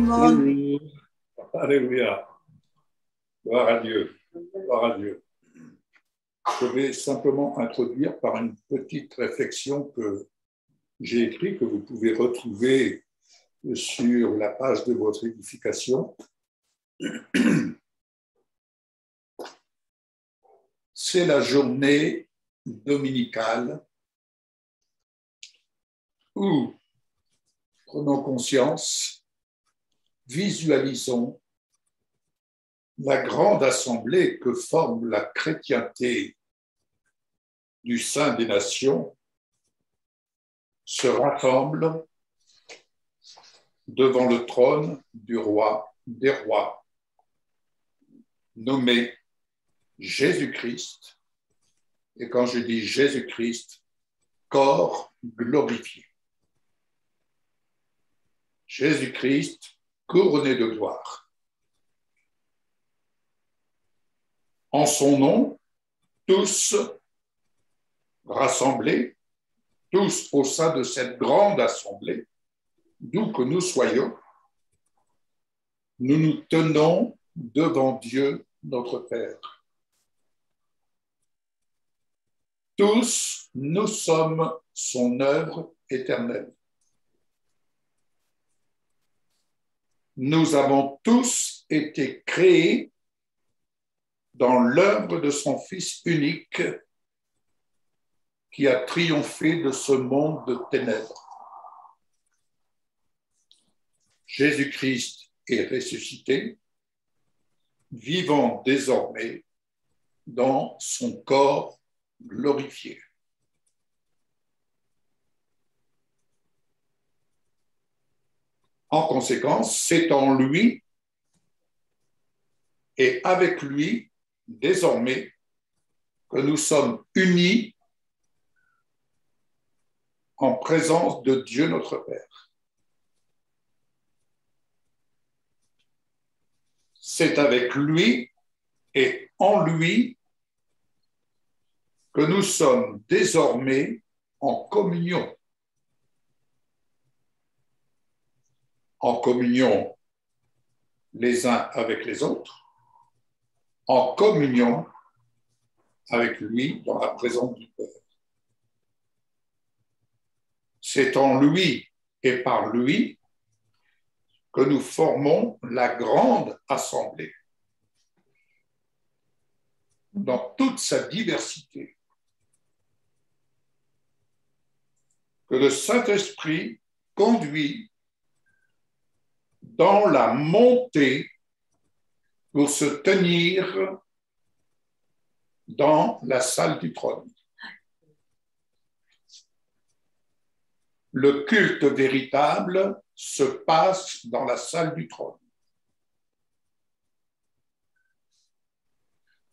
Amen. Alléluia. Gloire à Dieu. Gloire à Dieu. Je vais simplement introduire par une petite réflexion que j'ai écrite, que vous pouvez retrouver sur la page de votre édification. C'est la journée dominicale où prenons conscience, visualisons la grande assemblée que forme la chrétienté du Saint des Nations se rassemble devant le trône du roi des rois, nommé Jésus-Christ. Et quand je dis Jésus-Christ, corps glorifié. Jésus-Christ couronné de gloire. En son nom, tous rassemblés, tous au sein de cette grande assemblée, d'où que nous soyons, nous nous tenons devant Dieu, notre Père. Tous, nous sommes son œuvre éternelle. Nous avons tous été créés dans l'œuvre de son Fils unique qui a triomphé de ce monde de ténèbres. Jésus-Christ est ressuscité, vivant désormais dans son corps glorifié. En conséquence, c'est en lui et avec lui, désormais, que nous sommes unis en présence de Dieu notre Père. C'est avec lui et en lui que nous sommes désormais en communion. En communion les uns avec les autres, en communion avec lui dans la présence du Père. C'est en lui et par lui que nous formons la grande assemblée dans toute sa diversité. Que le Saint-Esprit conduit dans la montée pour se tenir dans la salle du trône. Le culte véritable se passe dans la salle du trône.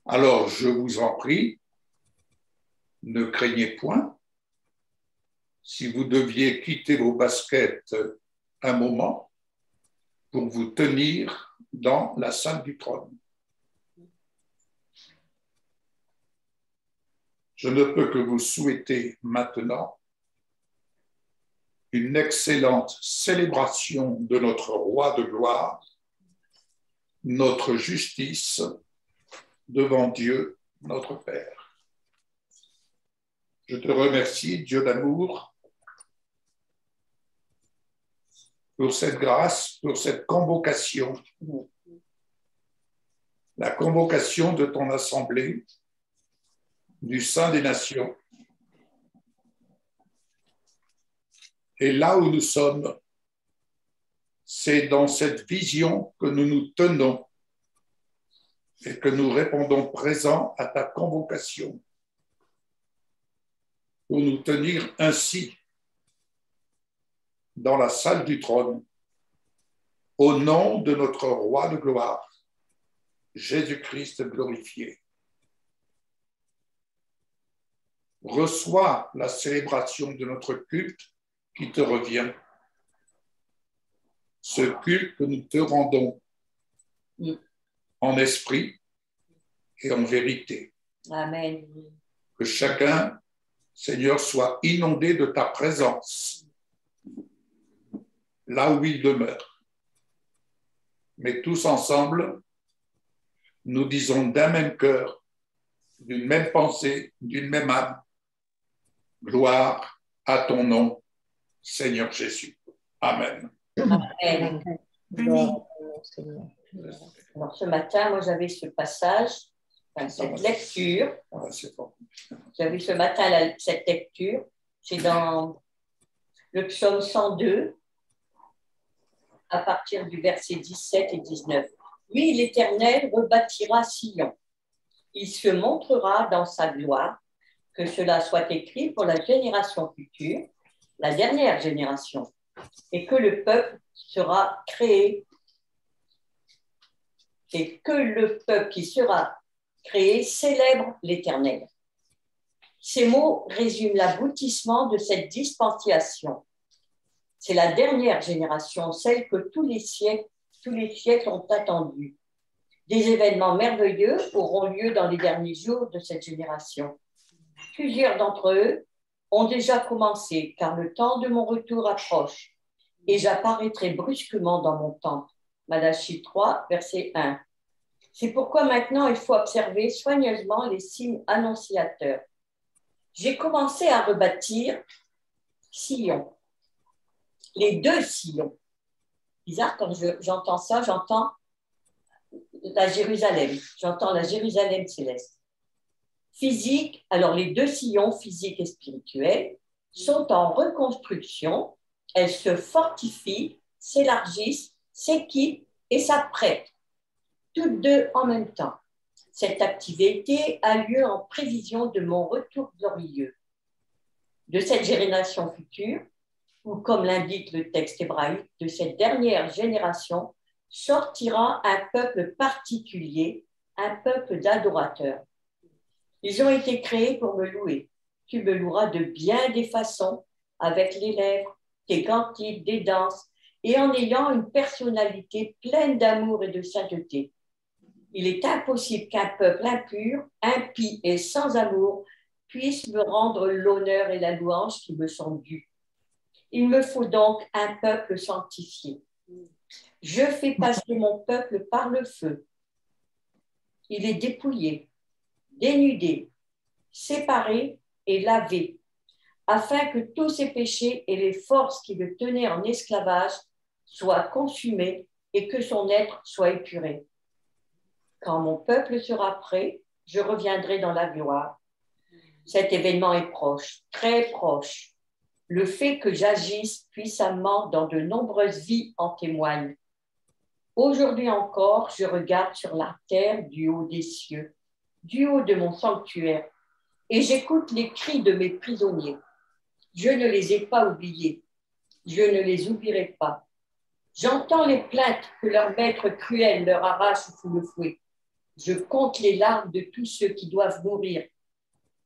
Alors, je vous en prie, ne craignez point. Si vous deviez quitter vos baskets un moment pour vous tenir dans la salle du trône. Je ne peux que vous souhaiter maintenant une excellente célébration de notre roi de gloire, notre justice devant Dieu, notre Père. Je te remercie, Dieu d'amour, pour cette grâce, pour cette convocation, la convocation de ton assemblée, du Saint des Nations. Et là où nous sommes, c'est dans cette vision que nous nous tenons et que nous répondons présents à ta convocation pour nous tenir ainsi dans la salle du trône au nom de notre roi de gloire, Jésus-Christ glorifié. Reçois la célébration de notre culte qui te revient. Ce culte que nous te rendons en esprit et en vérité. Amen. Que chacun, Seigneur, soit inondé de ta présence, là où il demeure. mais tous ensemble, nous disons d'un même cœur, d'une même pensée, d'une même âme, gloire à ton nom, Seigneur Jésus. Amen. Amen. Amen. Alors, ce matin, moi, j'avais ce passage, cette lecture. J'avais ce matin cette lecture. C'est dans le psaume 102, à partir du verset 17 et 19. Lui, l'Éternel rebâtira Sion. Il se montrera dans sa gloire, que cela soit écrit pour la génération future, la dernière génération, et que le peuple sera créé, et que le peuple qui sera créé célèbre l'Éternel. Ces mots résument l'aboutissement de cette dispensation. C'est la dernière génération, celle que tous les siècles ont attendue. Des événements merveilleux auront lieu dans les derniers jours de cette génération. Plusieurs d'entre eux ont déjà commencé, car le temps de mon retour approche, et j'apparaîtrai brusquement dans mon temple. Malachie 3, verset 1. C'est pourquoi maintenant il faut observer soigneusement les signes annonciateurs. J'ai commencé à rebâtir Sion, les deux Sion. Bizarre, quand j'entends ça, j'entends la Jérusalem, j'entends la Jérusalem céleste. Physique, alors les deux Sion, physique et spirituel, sont en reconstruction, elles se fortifient, s'élargissent, s'équipent et s'apprêtent, toutes deux en même temps. Cette activité a lieu en prévision de mon retour glorieux, de cette génération future, ou comme l'indique le texte hébraïque, de cette dernière génération, sortira un peuple particulier, un peuple d'adorateurs. Ils ont été créés pour me louer. Tu me loueras de bien des façons, avec les lèvres, des cantiques, des danses, et en ayant une personnalité pleine d'amour et de sainteté. Il est impossible qu'un peuple impur, impie et sans amour puisse me rendre l'honneur et la louange qui me sont dus. Il me faut donc un peuple sanctifié. Je fais passer mon peuple par le feu. Il est dépouillé, dénudé, séparé et lavé, afin que tous ses péchés et les forces qui le tenaient en esclavage soient consumés et que son être soit épuré. Quand mon peuple sera prêt, je reviendrai dans la gloire. Cet événement est proche, très proche. Le fait que j'agisse puissamment dans de nombreuses vies en témoigne. Aujourd'hui encore, je regarde sur la terre du haut des cieux, du haut de mon sanctuaire, et j'écoute les cris de mes prisonniers. Je ne les ai pas oubliés, je ne les oublierai pas. J'entends les plaintes que leur maître cruel leur arrache sous le fouet. Je compte les larmes de tous ceux qui doivent mourir.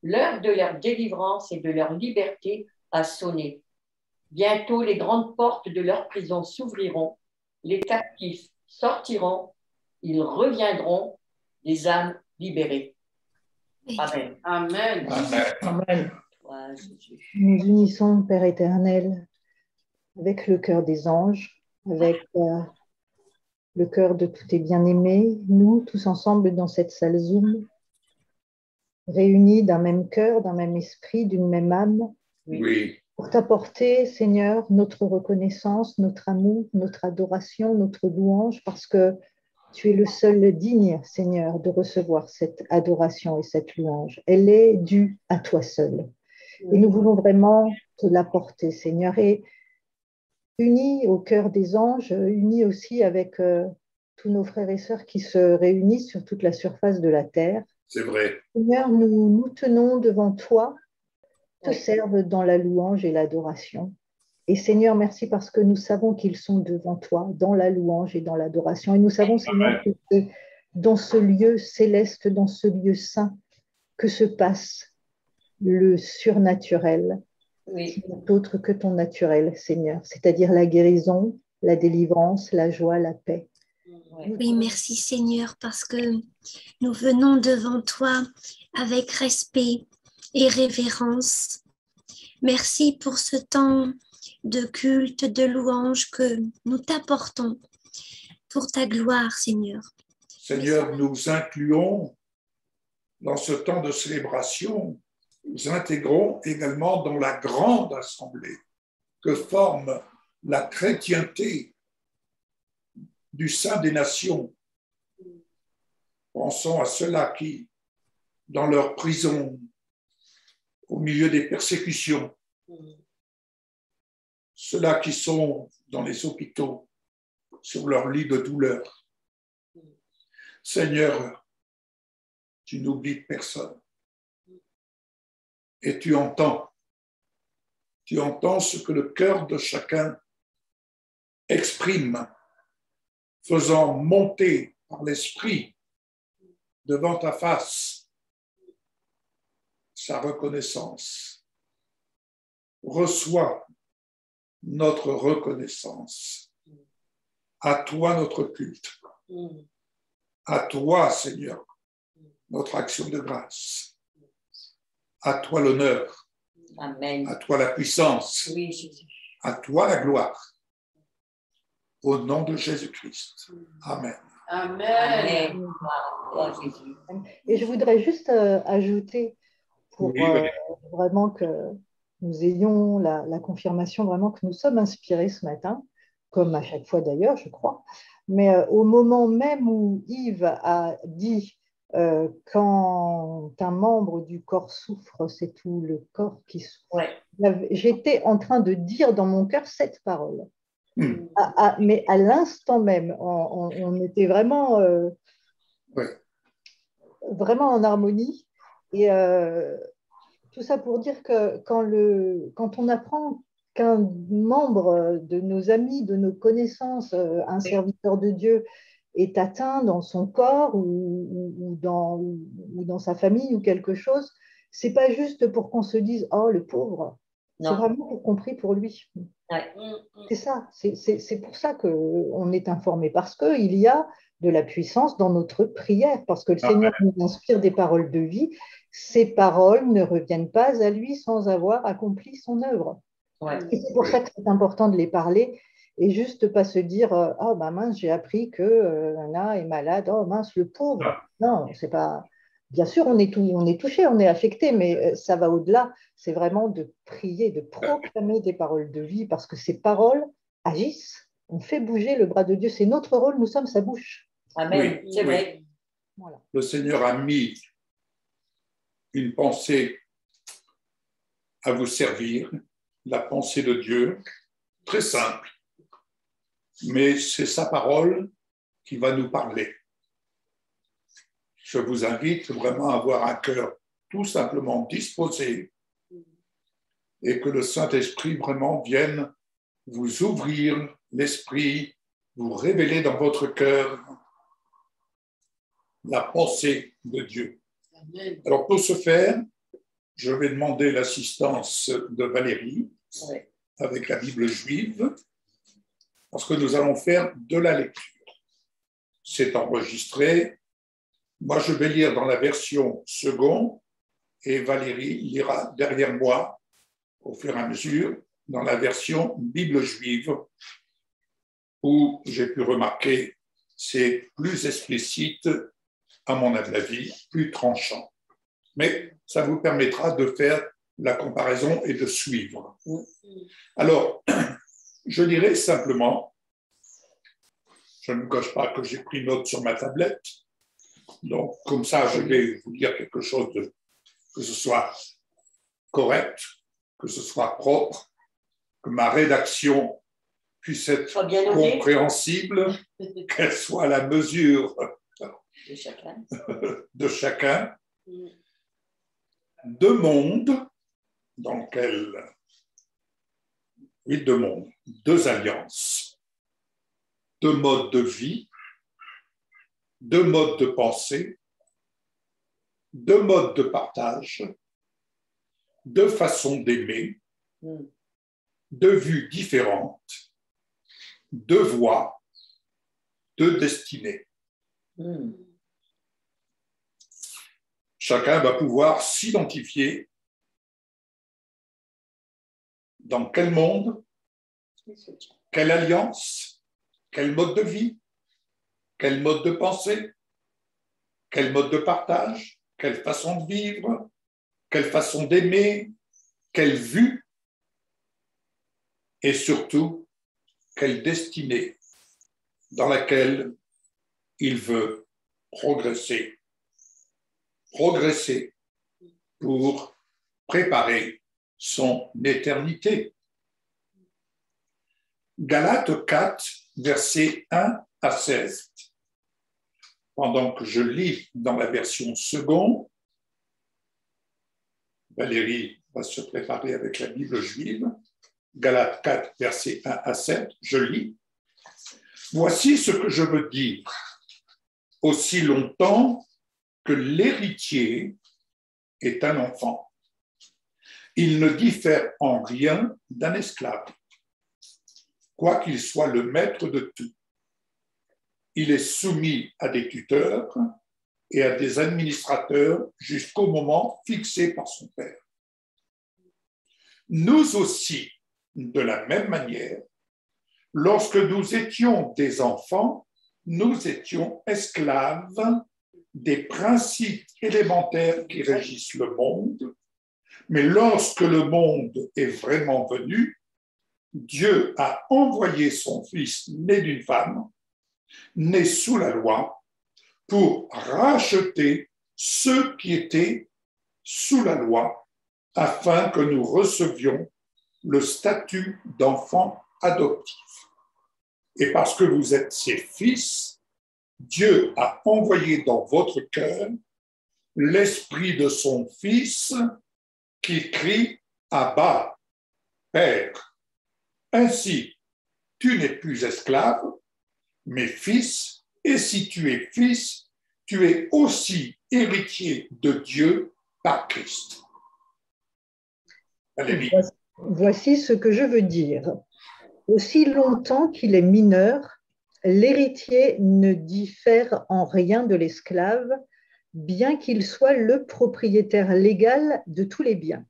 L'heure de leur délivrance et de leur liberté a sonné. Bientôt, les grandes portes de leur prison s'ouvriront, les captifs sortiront, ils reviendront, les âmes libérées. Amen. Amen. Amen. Amen. Toi, Jésus. Nous unissons, Père éternel, avec le cœur des anges, avec le cœur de tous tes bien-aimés, nous tous ensemble dans cette salle Zoom, réunis d'un même cœur, d'un même esprit, d'une même âme, Oui. pour t'apporter, Seigneur, notre reconnaissance, notre amour, notre adoration, notre louange, parce que tu es le seul digne, Seigneur, de recevoir cette adoration et cette louange. Elle est due à toi seul. Et nous voulons vraiment te l'apporter, Seigneur. Et unis au cœur des anges, unis aussi avec tous nos frères et sœurs qui se réunissent sur toute la surface de la terre. C'est vrai. Seigneur, nous nous tenons devant toi, te servent dans la louange et l'adoration. Et Seigneur, merci parce que nous savons qu'ils sont devant toi, dans la louange et dans l'adoration. Et nous savons, Seigneur, que c'est dans ce lieu céleste, dans ce lieu saint, que se passe le surnaturel, qui n'est autre que ton naturel, Seigneur, c'est-à-dire la guérison, la délivrance, la joie, la paix. Oui, merci Seigneur, parce que nous venons devant toi avec respect et révérence. Merci pour ce temps de culte, de louange que nous t'apportons. pour ta gloire, Seigneur. Seigneur, nous incluons dans ce temps de célébration, nous intégrons également dans la grande assemblée que forme la chrétienté du sein des nations. Pensons à ceux-là qui, dans leur prison, au milieu des persécutions, ceux-là qui sont dans les hôpitaux, sur leur lit de douleur. Seigneur, tu n'oublies personne. Et tu entends ce que le cœur de chacun exprime, faisant monter par l'esprit devant ta face sa reconnaissance. Reçois notre reconnaissance. À toi notre culte. À toi, Seigneur, notre action de grâce. À toi l'honneur. Amen. À toi la puissance. Oui, Jésus. À toi la gloire. Au nom de Jésus-Christ. Amen. Amen. Amen. Oh, Jésus. Et je voudrais juste ajouter, pour Oui, Valérie. vraiment que nous ayons la confirmation vraiment que nous sommes inspirés ce matin, comme à chaque fois d'ailleurs, je crois. Mais au moment même où Yves a dit quand un membre du corps souffre, c'est tout le corps qui souffre. Ouais. J'étais en train de dire dans mon cœur cette parole. Mais à l'instant même, on était vraiment, vraiment en harmonie. Et tout ça pour dire que quand on apprend qu'un membre de nos amis, de nos connaissances, un serviteur de Dieu, est atteint dans son corps ou dans sa famille ou quelque chose, c'est pas juste pour qu'on se dise « Oh, le pauvre ». C'est vraiment pour qu'on prie pour lui. Ouais. C'est ça, c'est pour ça qu'on est informé, parce qu'il y a de la puissance dans notre prière, parce que le Seigneur nous inspire des paroles de vie. Ces paroles ne reviennent pas à lui sans avoir accompli son œuvre. Ouais. Et c'est pour ça que c'est important de les parler et juste pas se dire « Oh, bah mince, j'ai appris que Nana est malade, oh mince, le pauvre ». Non, c'est pas… Bien sûr, on est touché, on est affecté, mais ça va au-delà. C'est vraiment de prier, de proclamer des paroles de vie, parce que ces paroles agissent. On fait bouger le bras de Dieu. C'est notre rôle, nous sommes sa bouche. Amen, Oui, c'est vrai. Voilà. Le Seigneur a mis une pensée à vous servir, la pensée de Dieu, très simple, mais c'est sa parole qui va nous parler. Je vous invite vraiment à avoir un cœur tout simplement disposé et que le Saint-Esprit vraiment vienne vous ouvrir l'esprit, vous révéler dans votre cœur la pensée de Dieu. Amen. Alors pour ce faire, je vais demander l'assistance de Valérie avec la Bible juive parce que nous allons faire de la lecture. C'est enregistré. Moi, je vais lire dans la version seconde et Valérie lira derrière moi, au fur et à mesure, dans la version Bible juive, où j'ai pu remarquer c'est plus explicite, à mon avis, plus tranchant. Mais ça vous permettra de faire la comparaison et de suivre. Alors, je dirais simplement, je ne vous cache pas que j'ai pris note sur ma tablette, donc, comme ça, je vais vous dire quelque chose que ce soit correct, que ce soit propre, que ma rédaction puisse être compréhensible, qu'elle soit à la mesure de chacun. Deux mondes dans lesquels, oui, deux mondes, deux alliances, deux modes de vie, deux modes de pensée, deux modes de partage, deux façons d'aimer, deux vues différentes, deux voies, deux destinées. Chacun va pouvoir s'identifier dans quel monde, quelle alliance, quel mode de vie, quel mode de pensée, quel mode de partage, quelle façon de vivre, quelle façon d'aimer, quelle vue et surtout quelle destinée dans laquelle il veut progresser. Progresser pour préparer son éternité. Galates 4, versets 1 à 16. Pendant que je lis dans la version seconde, Valérie va se préparer avec la Bible juive. Galates 4, versets 1 à 7, je lis. Voici ce que je veux dire. Aussi longtemps que l'héritier est un enfant, il ne diffère en rien d'un esclave, quoiqu'il soit le maître de tout. Il est soumis à des tuteurs et à des administrateurs jusqu'au moment fixé par son père. Nous aussi, de la même manière, lorsque nous étions des enfants, nous étions esclaves des principes élémentaires qui régissent le monde, mais lorsque le monde est vraiment venu, Dieu a envoyé son Fils né d'une femme, né sous la loi, pour racheter ceux qui étaient sous la loi, afin que nous recevions le statut d'enfants adoptifs. Et parce que vous êtes ses fils, Dieu a envoyé dans votre cœur l'esprit de son Fils qui crie « Abba, Père ». Ainsi, tu n'es plus esclave, mais fils, et si tu es fils, tu es aussi héritier de Dieu par Christ. Valérie. Voici ce que je veux dire. Aussi longtemps qu'il est mineur, l'héritier ne diffère en rien de l'esclave, bien qu'il soit le propriétaire légal de tous les biens.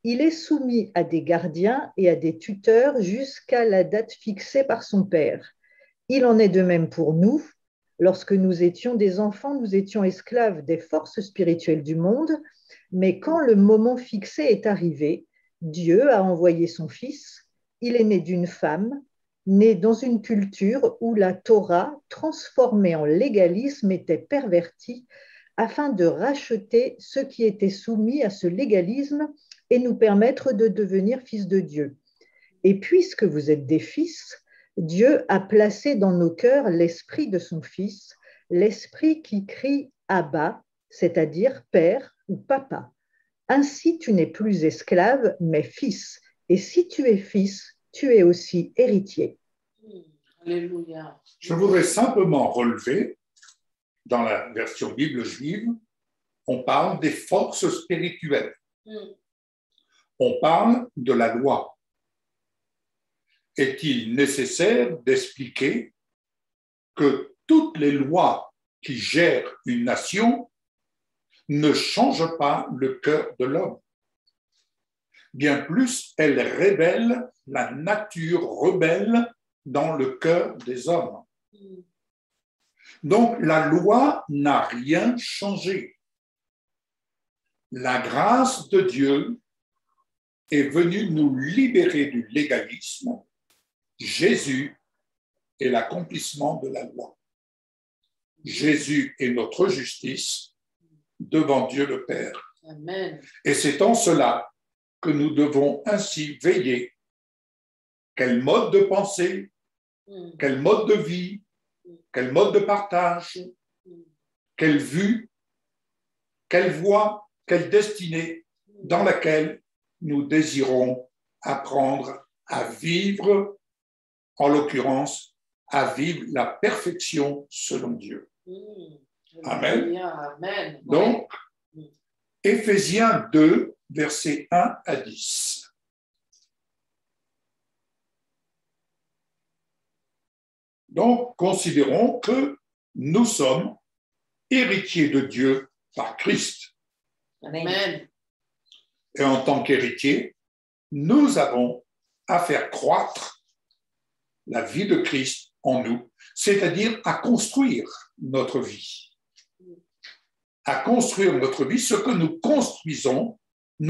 Il est soumis à des gardiens et à des tuteurs jusqu'à la date fixée par son père. Il en est de même pour nous. Lorsque nous étions des enfants, nous étions esclaves des forces spirituelles du monde, mais quand le moment fixé est arrivé, Dieu a envoyé son Fils. Il est né d'une femme, né dans une culture où la Torah, transformée en légalisme, était pervertie afin de racheter ceux qui étaient soumis à ce légalisme et nous permettre de devenir fils de Dieu. Et puisque vous êtes des fils, Dieu a placé dans nos cœurs l'esprit de son Fils, l'esprit qui crie « Abba », c'est-à-dire « Père » ou « Papa ». Ainsi, tu n'es plus esclave, mais fils. Et si tu es fils, tu es aussi héritier. Alléluia. Je voudrais simplement relever, dans la version Bible juive, on parle des forces spirituelles. On parle de la loi. Est-il nécessaire d'expliquer que toutes les lois qui gèrent une nation ne changent pas le cœur de l'homme? Bien plus, elles révèlent la nature rebelle dans le cœur des hommes. Donc, la loi n'a rien changé. La grâce de Dieu est venue nous libérer du légalisme. Jésus est l'accomplissement de la loi. Jésus est notre justice devant Dieu le Père. Amen. Et c'est en cela que nous devons ainsi veiller. Quel mode de pensée, quel mode de vie, quel mode de partage, quelle vue, quelle voie, quelle destinée dans laquelle nous désirons apprendre à vivre, en l'occurrence, à vivre la perfection selon Dieu. Amen. Amen. Donc, Éphésiens 2, versets 1 à 10. Donc, considérons que nous sommes héritiers de Dieu par Christ. Amen. Et en tant qu'héritiers, nous avons à faire croître la vie de Christ en nous. c'est-à-dire à construire notre vie. À construire notre vie, ce que nous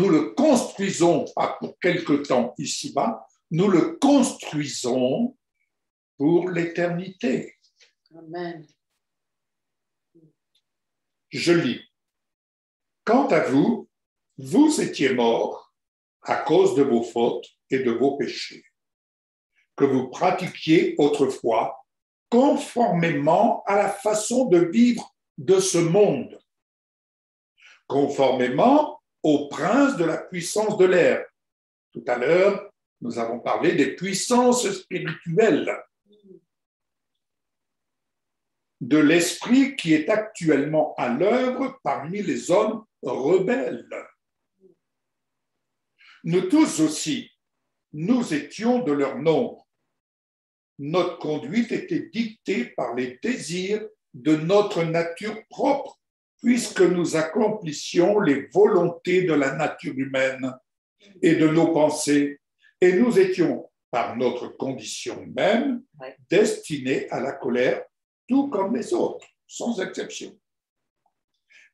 le construisons pas pour quelque temps ici-bas, nous le construisons pour l'éternité. Amen. Je lis. Quant à vous, vous étiez morts à cause de vos fautes et de vos péchés, que vous pratiquiez autrefois conformément à la façon de vivre de ce monde, conformément au prince de la puissance de l'air. Tout à l'heure, nous avons parlé des puissances spirituelles, de l'esprit qui est actuellement à l'œuvre parmi les hommes rebelles. Nous tous aussi, nous étions de leur nombre. Notre conduite était dictée par les désirs de notre nature propre, puisque nous accomplissions les volontés de la nature humaine et de nos pensées, et nous étions, par notre condition même, destinés à la colère, tout comme les autres, sans exception.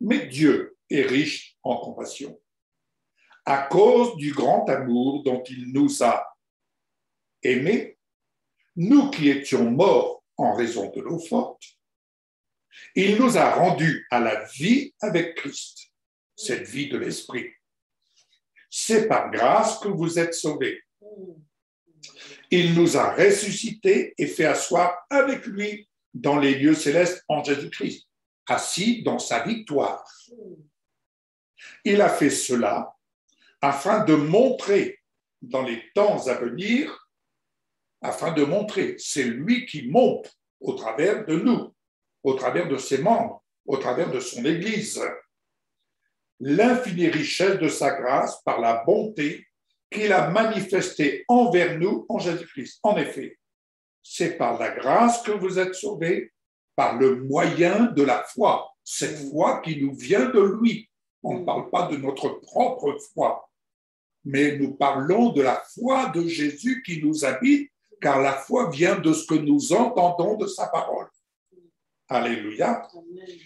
Mais Dieu est riche en compassion, à cause du grand amour dont il nous a aimés, nous qui étions morts en raison de nos fautes. Il nous a rendus à la vie avec Christ, cette vie de l'esprit. C'est par grâce que vous êtes sauvés. Il nous a ressuscités et fait asseoir avec lui dans les lieux célestes en Jésus-Christ, assis dans sa victoire. Il a fait cela afin de montrer dans les temps à venir, c'est lui qui montre au travers de nous, au travers de ses membres, au travers de son Église, l'infinie richesse de sa grâce par la bonté qu'il a manifestée envers nous en Jésus-Christ. En effet, c'est par la grâce que vous êtes sauvés, par le moyen de la foi, cette foi qui nous vient de lui. On ne parle pas de notre propre foi, mais nous parlons de la foi de Jésus qui nous habite, car la foi vient de ce que nous entendons de sa parole. Alléluia.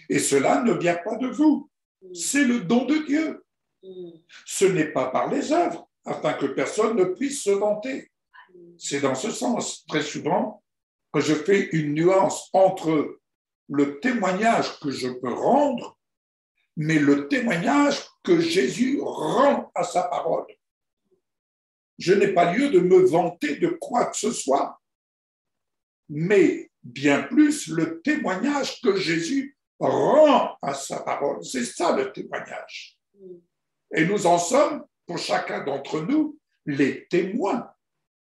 Et cela ne vient pas de vous, c'est le don de Dieu. Ce n'est pas par les œuvres, afin que personne ne puisse se vanter. C'est dans ce sens, très souvent, que je fais une nuance entre le témoignage que je peux rendre, mais le témoignage que Jésus rend à sa parole. Je n'ai pas lieu de me vanter de quoi que ce soit, mais bien plus le témoignage que Jésus rend à sa parole. C'est ça le témoignage. Et nous en sommes, pour chacun d'entre nous, les témoins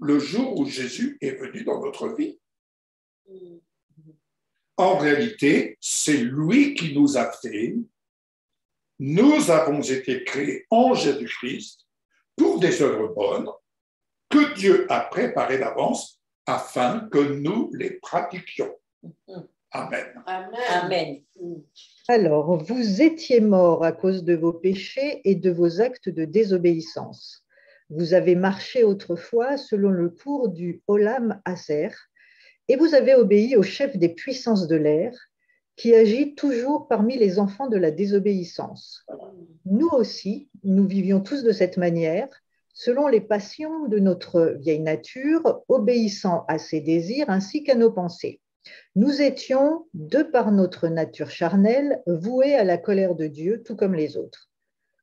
le jour où Jésus est venu dans notre vie. En réalité, c'est lui qui nous a fait. Nous avons été créés en Jésus-Christ pour des œuvres bonnes que Dieu a préparées d'avance afin que nous les pratiquions. Amen. Amen. Amen. Alors, vous étiez morts à cause de vos péchés et de vos actes de désobéissance. Vous avez marché autrefois selon le cours du Olam Haser, et vous avez obéi au chef des puissances de l'air, qui agit toujours parmi les enfants de la désobéissance. Nous aussi, nous vivions tous de cette manière, selon les passions de notre vieille nature, obéissant à ses désirs ainsi qu'à nos pensées. Nous étions, de par notre nature charnelle, voués à la colère de Dieu, tout comme les autres.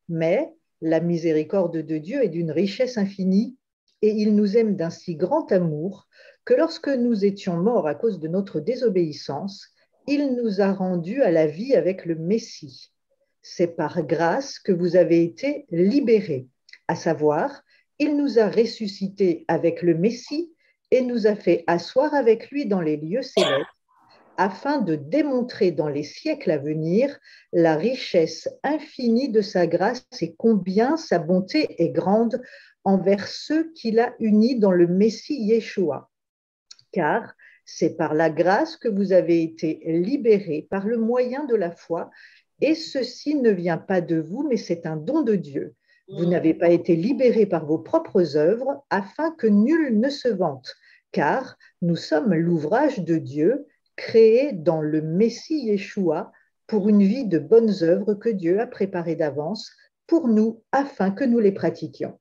Mais la miséricorde de Dieu est d'une richesse infinie, et il nous aime d'un si grand amour que lorsque nous étions morts à cause de notre désobéissance, il nous a rendus à la vie avec le Messie. C'est par grâce que vous avez été libérés, à savoir, il nous a ressuscités avec le Messie et nous a fait asseoir avec lui dans les lieux célestes, afin de démontrer dans les siècles à venir la richesse infinie de sa grâce et combien sa bonté est grande envers ceux qu'il a unis dans le Messie Yeshua. Car c'est par la grâce que vous avez été libérés par le moyen de la foi, et ceci ne vient pas de vous, mais c'est un don de Dieu. Vous n'avez pas été libérés par vos propres œuvres, afin que nul ne se vante, car nous sommes l'ouvrage de Dieu, créés dans le Messie Yeshua pour une vie de bonnes œuvres que Dieu a préparées d'avance pour nous afin que nous les pratiquions.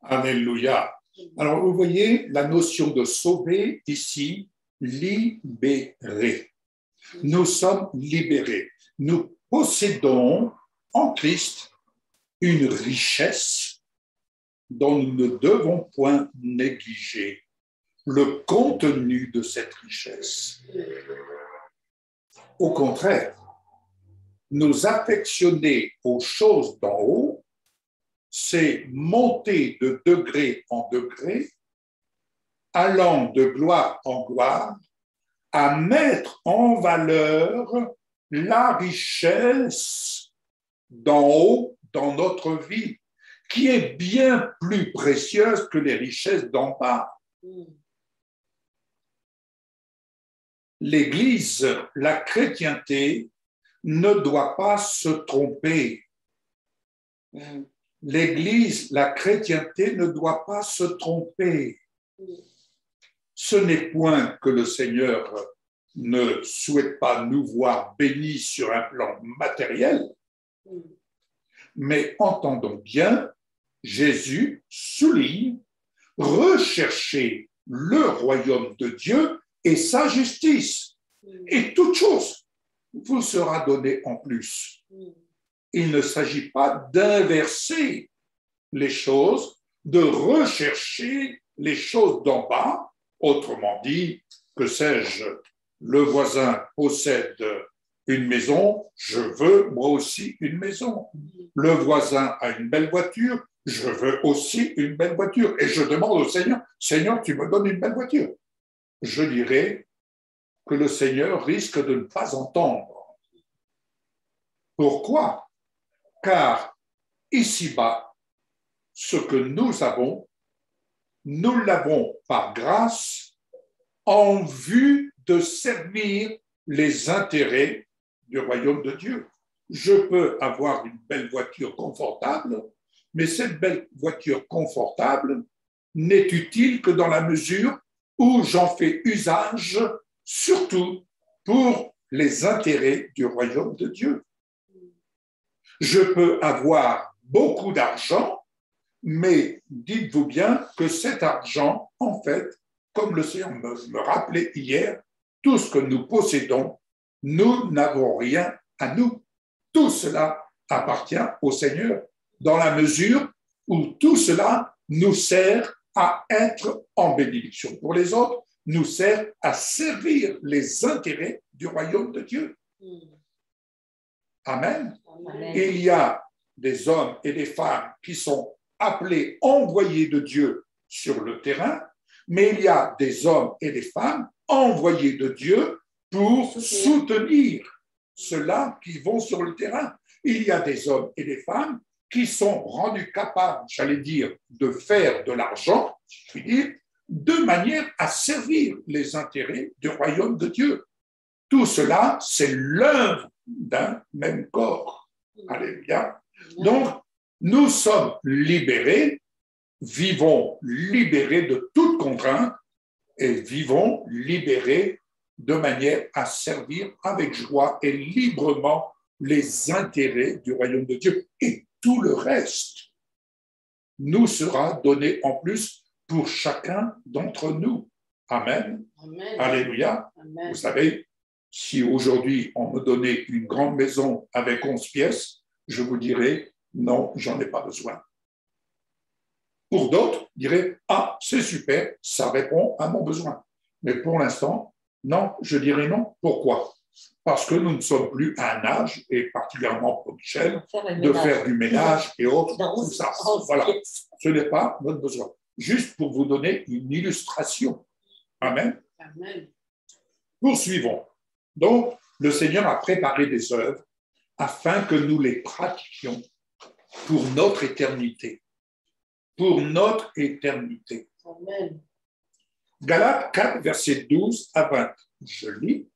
Alléluia. Alors, vous voyez la notion de sauver ici, libéré. Nous sommes libérés. Nous possédons en Christ une richesse dont nous ne devons point négliger le contenu de cette richesse. Au contraire, nous affectionner aux choses d'en haut, c'est monter de degré en degré, allant de gloire en gloire, à mettre en valeur la richesse d'en haut dans notre vie, qui est bien plus précieuse que les richesses d'en bas. L'Église, la chrétienté, ne doit pas se tromper. L'Église, la chrétienté ne doit pas se tromper. Ce n'est point que le Seigneur ne souhaite pas nous voir bénis sur un plan matériel, mais entendons bien, Jésus souligne, rechercher le royaume de Dieu et sa justice, et toute chose vous sera donnée en plus. Il ne s'agit pas d'inverser les choses, de rechercher les choses d'en bas. Autrement dit, que sais-je, le voisin possède une maison, je veux moi aussi une maison. Le voisin a une belle voiture, je veux aussi une belle voiture. Et je demande au Seigneur, Seigneur, tu me donnes une belle voiture. Je dirais que le Seigneur risque de ne pas entendre. Pourquoi? Car ici-bas, ce que nous avons, nous l'avons par grâce en vue de servir les intérêts du royaume de Dieu. Je peux avoir une belle voiture confortable, mais cette belle voiture confortable n'est utile que dans la mesure où j'en fais usage, surtout pour les intérêts du royaume de Dieu. Je peux avoir beaucoup d'argent, mais dites-vous bien que cet argent, en fait, comme le Seigneur me rappelait hier, tout ce que nous possédons, nous n'avons rien à nous. Tout cela appartient au Seigneur dans la mesure où tout cela nous sert à être en bénédiction pour les autres, nous sert à servir les intérêts du royaume de Dieu. Amen. Amen. Il y a des hommes et des femmes qui sont appelés envoyés de Dieu sur le terrain, mais il y a des hommes et des femmes envoyés de Dieu pour soutenir ceux-là qui vont sur le terrain. Il y a des hommes et des femmes qui sont rendus capables, j'allais dire, de faire de l'argent, si je puis dire, de manière à servir les intérêts du royaume de Dieu. Tout cela, c'est l'œuvre d'un même corps. Alléluia. Donc, nous sommes libérés, vivons libérés de toute contrainte et vivons libérés de manière à servir avec joie et librement les intérêts du royaume de Dieu. Et tout le reste nous sera donné en plus pour chacun d'entre nous. Amen. Amen. Alléluia. Amen. Vous savez, si aujourd'hui on me donnait une grande maison avec 11 pièces, je vous dirais non, j'en ai pas besoin. Pour d'autres, diraient ah, c'est super, ça répond à mon besoin. Mais pour l'instant, non, je dirais non. Pourquoi? Parce que nous ne sommes plus à un âge, et particulièrement pour Michel, de faire du ménage et autres, tout ça. Voilà, ce n'est pas notre besoin. Juste pour vous donner une illustration. Amen. Amen. Poursuivons. Donc, le Seigneur a préparé des œuvres afin que nous les pratiquions pour notre éternité. Pour notre éternité. Amen. Galates 4, versets 12 à 20. Je lis.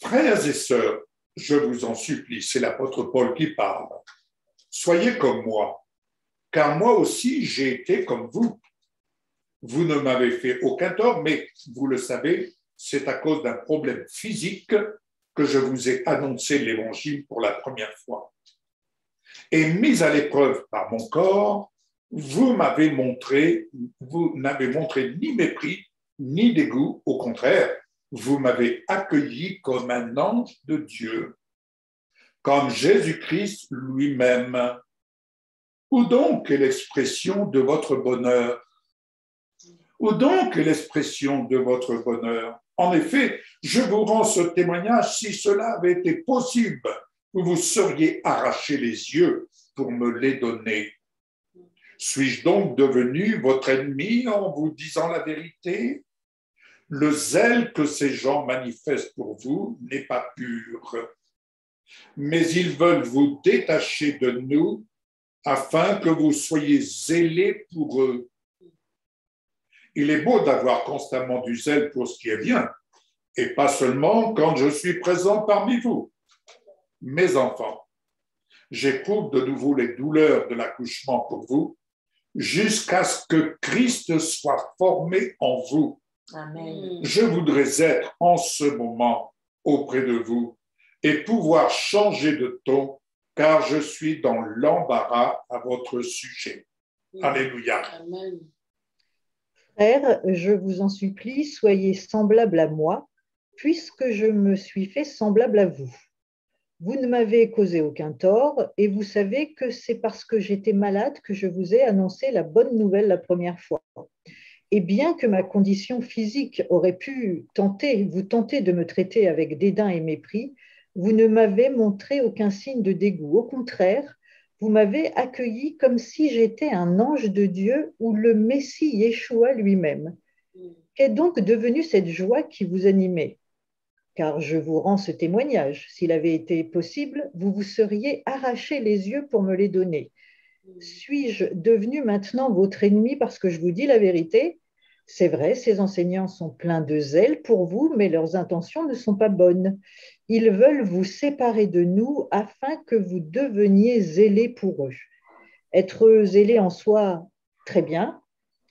Frères et sœurs, je vous en supplie, c'est l'apôtre Paul qui parle. Soyez comme moi, car moi aussi j'ai été comme vous. Vous ne m'avez fait aucun tort, mais vous le savez, c'est à cause d'un problème physique que je vous ai annoncé l'Évangile pour la première fois. Et mis à l'épreuve par mon corps, vous n'avez montré ni mépris, ni dégoût. Au contraire, vous m'avez accueilli comme un ange de Dieu, comme Jésus-Christ lui-même. Où donc est l'expression de votre bonheur? Où donc est l'expression de votre bonheur? En effet, je vous rends ce témoignage, si cela avait été possible, vous vous seriez arraché les yeux pour me les donner. Suis-je donc devenu votre ennemi en vous disant la vérité? Le zèle que ces gens manifestent pour vous n'est pas pur, mais ils veulent vous détacher de nous afin que vous soyez zélés pour eux. Il est beau d'avoir constamment du zèle pour ce qui est bien, et pas seulement quand je suis présent parmi vous. Mes enfants, j'éprouve de nouveau les douleurs de l'accouchement pour vous, jusqu'à ce que Christ soit formé en vous. Amen. Je voudrais être en ce moment auprès de vous et pouvoir changer de ton, car je suis dans l'embarras à votre sujet. Alléluia. Amen. Frères, je vous en supplie, soyez semblables à moi, puisque je me suis fait semblable à vous. Vous ne m'avez causé aucun tort, et vous savez que c'est parce que j'étais malade que je vous ai annoncé la bonne nouvelle la première fois. Et bien que ma condition physique aurait pu vous tenter de me traiter avec dédain et mépris, vous ne m'avez montré aucun signe de dégoût. Au contraire, vous m'avez accueilli comme si j'étais un ange de Dieu ou le Messie Yeshua lui-même. Qu'est donc devenue cette joie qui vous animait? Car je vous rends ce témoignage. S'il avait été possible, vous vous seriez arraché les yeux pour me les donner. Suis-je devenu maintenant votre ennemi parce que je vous dis la vérité? C'est vrai, ces enseignants sont pleins de zèle pour vous, mais leurs intentions ne sont pas bonnes. Ils veulent vous séparer de nous afin que vous deveniez zélés pour eux. Être zélé en soi, très bien,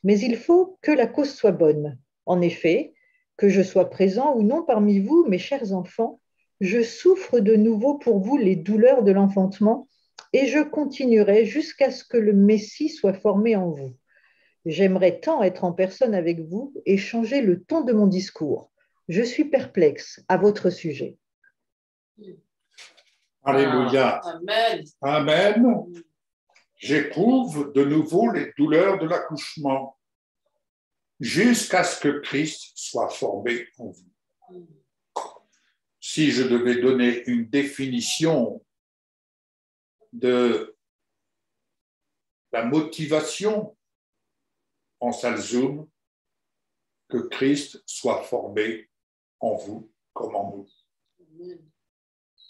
mais il faut que la cause soit bonne. En effet, que je sois présent ou non parmi vous, mes chers enfants, je souffre de nouveau pour vous les douleurs de l'enfantement et je continuerai jusqu'à ce que le Messie soit formé en vous. J'aimerais tant être en personne avec vous et changer le ton de mon discours. Je suis perplexe à votre sujet. Alléluia. Amen. Amen. J'éprouve de nouveau les douleurs de l'accouchement jusqu'à ce que Christ soit formé en vous. Si je devais donner une définition de la motivation en salle Zoom, que Christ soit formé en vous comme en nous. Amen.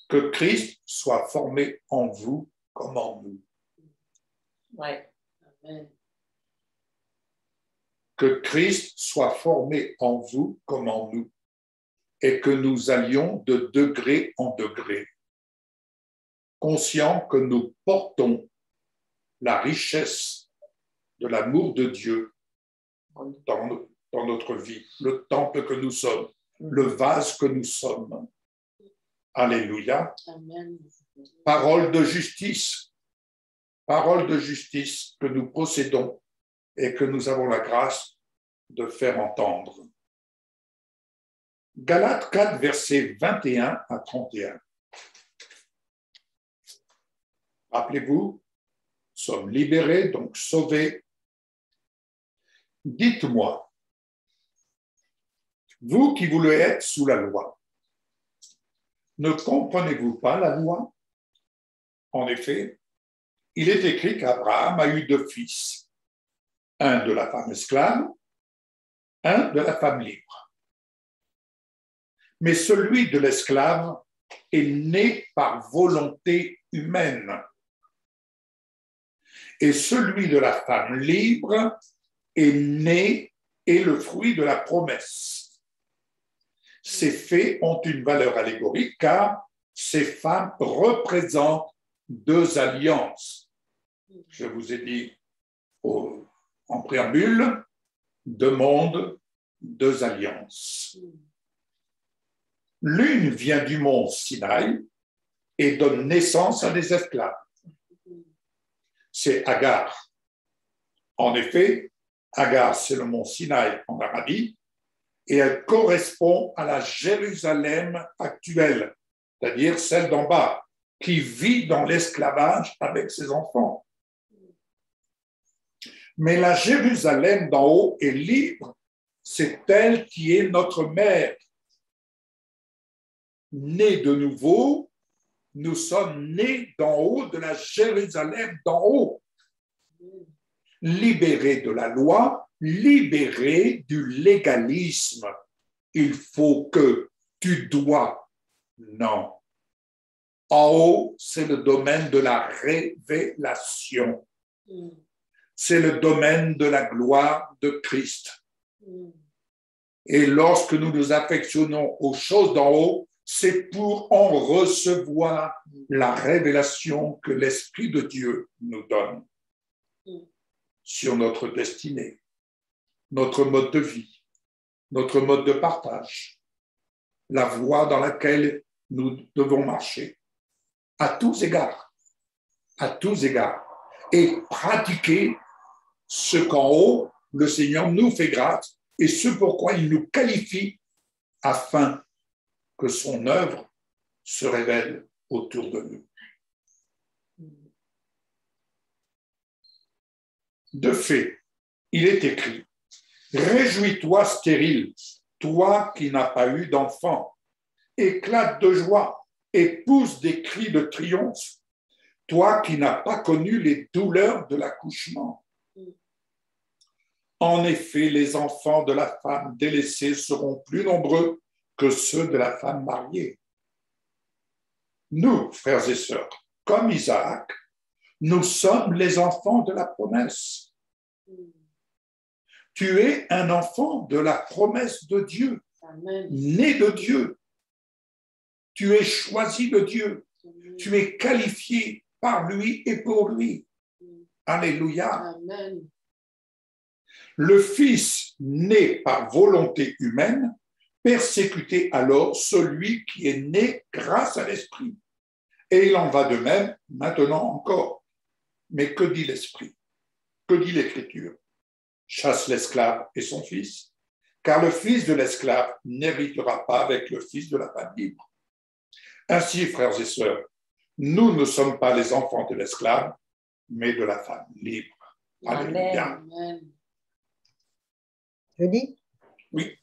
Que Christ soit formé en vous comme en nous. Ouais. Amen. Que Christ soit formé en vous comme en nous et que nous allions de degré en degré, conscients que nous portons la richesse de l'amour de Dieu dans notre vie, le temple que nous sommes, le vase que nous sommes. Alléluia. Amen. Parole de justice que nous possédons et que nous avons la grâce de faire entendre. Galates 4, versets 21 à 31. Rappelez-vous, sommes libérés, donc sauvés. Dites-moi, vous qui voulez être sous la loi, ne comprenez-vous pas la loi? En effet, il est écrit qu'Abraham a eu 2 fils, un de la femme esclave, un de la femme libre. Mais celui de l'esclave est né par volonté humaine. Et celui de la femme libre est né et le fruit de la promesse. Ces faits ont une valeur allégorique car ces femmes représentent 2 alliances. Je vous ai dit en préambule, 2 mondes, 2 alliances. L'une vient du mont Sinaï et donne naissance à des esclaves. C'est Agar. En effet, Agar, c'est le mont Sinaï en Arabie, et elle correspond à la Jérusalem actuelle, c'est-à-dire celle d'en bas, qui vit dans l'esclavage avec ses enfants. Mais la Jérusalem d'en haut est libre, c'est elle qui est notre mère. Nés de nouveau, nous sommes nés d'en haut, de la Jérusalem d'en haut. Libérés de la loi, libérés du légalisme. Il faut que, tu dois. Non. En haut, c'est le domaine de la révélation. C'est le domaine de la gloire de Christ. Et lorsque nous nous affectionnons aux choses d'en haut, c'est pour en recevoir la révélation que l'Esprit de Dieu nous donne sur notre destinée, notre mode de vie, notre mode de partage, la voie dans laquelle nous devons marcher, à tous égards, et pratiquer ce qu'en haut, le Seigneur nous fait grâce et ce pourquoi il nous qualifie afin que son œuvre se révèle autour de nous. De fait, il est écrit, « Réjouis-toi stérile, toi qui n'as pas eu d'enfant, éclate de joie et pousse des cris de triomphe, toi qui n'as pas connu les douleurs de l'accouchement. En effet, les enfants de la femme délaissée seront plus nombreux que ceux de la femme mariée. Nous, frères et sœurs, comme Isaac, nous sommes les enfants de la promesse. Tu es un enfant de la promesse de Dieu, Amen. né de Dieu. Tu es choisi de Dieu. Amen. Tu es qualifié par lui et pour lui. Alléluia. Amen. Le Fils né par volonté humaine persécutait alors celui qui est né grâce à l'Esprit. Et il en va de même maintenant encore. Mais que dit l'Esprit? Que dit l'Écriture? Chasse l'esclave et son fils, car le fils de l'esclave n'héritera pas avec le fils de la femme libre. Ainsi, frères et sœurs, nous ne sommes pas les enfants de l'esclave, mais de la femme libre. Alléluia. Amen. Je lis? Oui.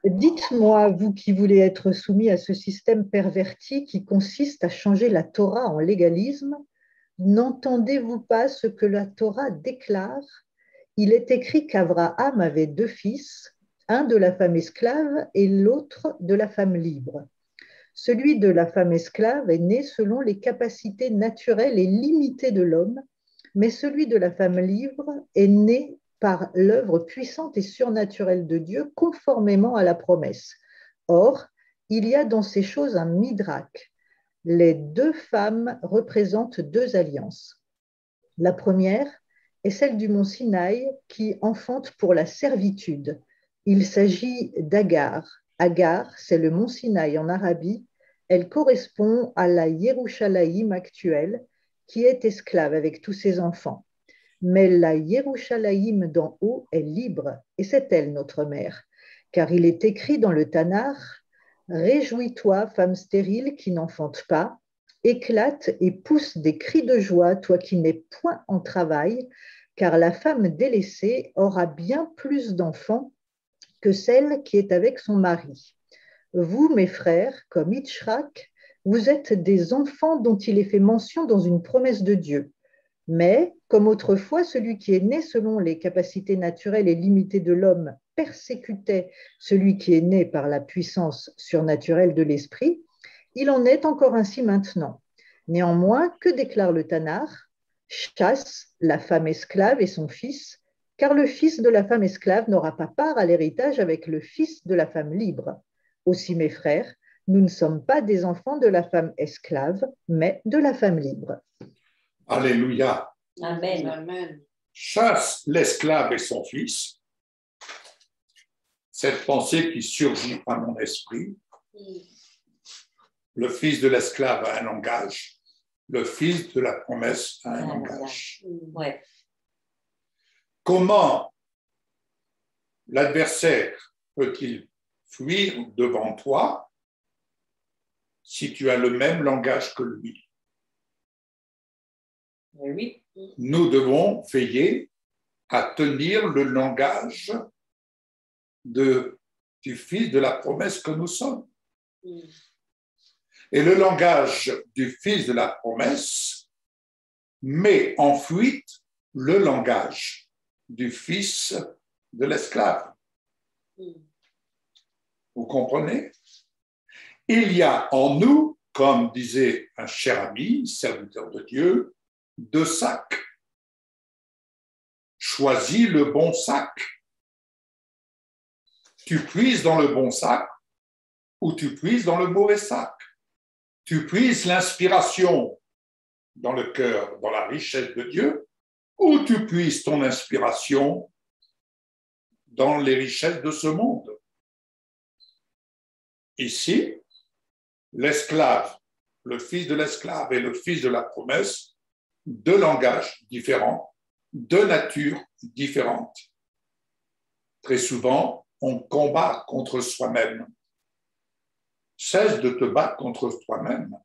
Dites-moi, vous qui voulez être soumis à ce système perverti qui consiste à changer la Torah en légalisme, n'entendez-vous pas ce que la Torah déclare? Il est écrit qu'Abraham avait 2 fils, un de la femme esclave et l'autre de la femme libre. Celui de la femme esclave est né selon les capacités naturelles et limitées de l'homme, mais celui de la femme libre est né par l'œuvre puissante et surnaturelle de Dieu, conformément à la promesse. Or, il y a dans ces choses un midrash. Les 2 femmes représentent 2 alliances. La première est celle du mont Sinaï qui enfante pour la servitude. Il s'agit d'Agar. Agar, c'est le mont Sinaï en Arabie. Elle correspond à la Yerushalayim actuelle qui est esclave avec tous ses enfants. Mais la Yerushalayim d'en haut est libre, et c'est elle notre mère. Car il est écrit dans le Tanakh, « Réjouis-toi, femme stérile qui n'enfante pas, éclate et pousse des cris de joie, toi qui n'es point en travail, car la femme délaissée aura bien plus d'enfants que celle qui est avec son mari. Vous, mes frères, comme Yitzhak, vous êtes des enfants dont il est fait mention dans une promesse de Dieu. Mais, comme autrefois, celui qui est né selon les capacités naturelles et limitées de l'homme persécutait celui qui est né par la puissance surnaturelle de l'esprit, il en est encore ainsi maintenant. Néanmoins, que déclare le Tanakh? Chasse la femme esclave et son fils, car le fils de la femme esclave n'aura pas part à l'héritage avec le fils de la femme libre. Aussi, mes frères, nous ne sommes pas des enfants de la femme esclave, mais de la femme libre. Alléluia. Amen. Amen. Chasse l'esclave et son fils. Cette pensée qui surgit à mon esprit, Le fils de l'esclave a un langage. Le fils de la promesse a un langage. Ouais. Comment l'adversaire peut-il fuir devant toi si tu as le même langage que lui? Oui. Nous devons veiller à tenir le langage du fils de la promesse que nous sommes. Et le langage du fils de la promesse met en fuite le langage du fils de l'esclave. Vous comprenez? Il y a en nous, comme disait un cher ami, serviteur de Dieu, 2 sacs. Choisis le bon sac. Tu puises dans le bon sac ou tu puises dans le mauvais sac. Tu puises l'inspiration dans le cœur, dans la richesse de Dieu, ou tu puises ton inspiration dans les richesses de ce monde. Ici, l'esclave, le fils de l'esclave et le fils de la promesse, 2 langages différents, 2 natures différentes. Très souvent, on combat contre soi-même. Cesse de te battre contre toi-même.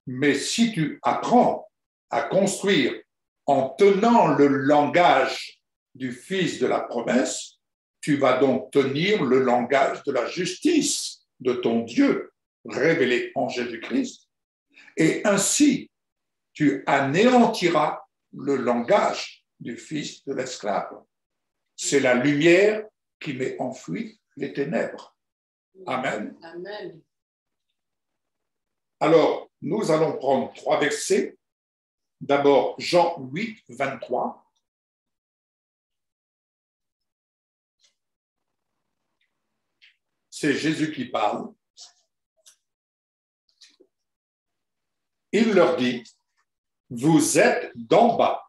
Mais si tu apprends à construire en tenant le langage du fils de la promesse, tu vas donc tenir le langage de la justice de ton Dieu révélé en Jésus-Christ. Et ainsi, tu anéantiras le langage du fils de l'esclave. C'est la lumière qui met en fuite les ténèbres. Amen. Amen. Alors, nous allons prendre 3 versets. D'abord, Jean 8, 23. C'est Jésus qui parle. Il leur dit, vous êtes d'en bas.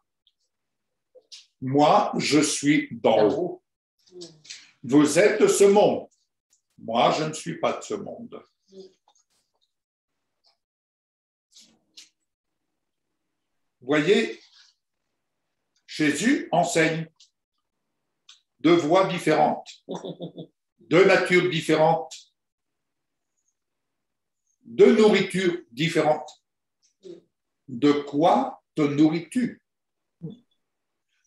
Moi, je suis d'en haut. Vous êtes de ce monde. Moi, je ne suis pas de ce monde. Voyez, Jésus enseigne 2 voies différentes, 2 natures différentes, 2 nourritures différentes. De quoi te nourris-tu?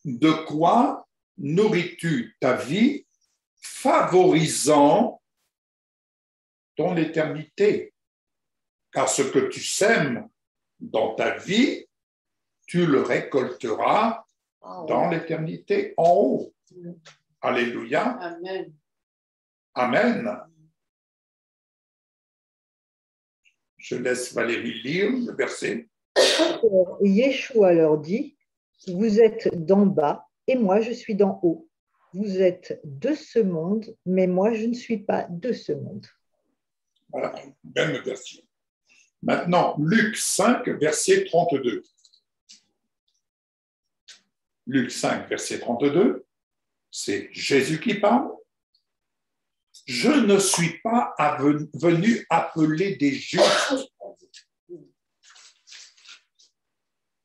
De quoi nourris-tu ta vie, favorisant ton éternité? Car ce que tu sèmes dans ta vie, tu le récolteras dans l'éternité en haut. Alléluia. Amen. Amen. Je laisse Valérie lire le verset. Yeshua leur dit, vous êtes d'en bas et moi je suis d'en haut. Vous êtes de ce monde, mais moi je ne suis pas de ce monde. Voilà, même version. Maintenant, Luc 5, verset 32. Luc 5, verset 32, c'est Jésus qui parle. Je ne suis pas venu appeler des justes.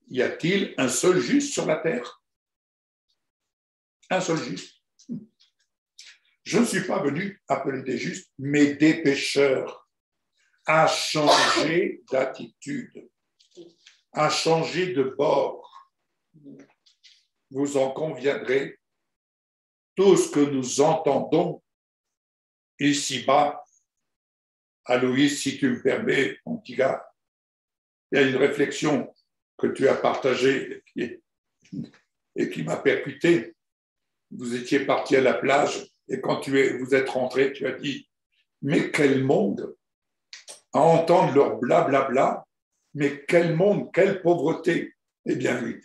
Y a-t-il un seul juste sur la terre? Un seul juste. Je ne suis pas venu appeler des justes, mais des pécheurs à changer d'attitude, à changer de bord. Vous en conviendrez, tout ce que nous entendons ici-bas, Aloïs, si tu me permets, mon petit gars, il y a une réflexion que tu as partagée et qui m'a percuté. Vous étiez parti à la plage et quand vous êtes rentré, tu as dit « Mais quel monde !» À entendre leur blablabla, mais quel monde, quelle pauvreté. Eh bien oui,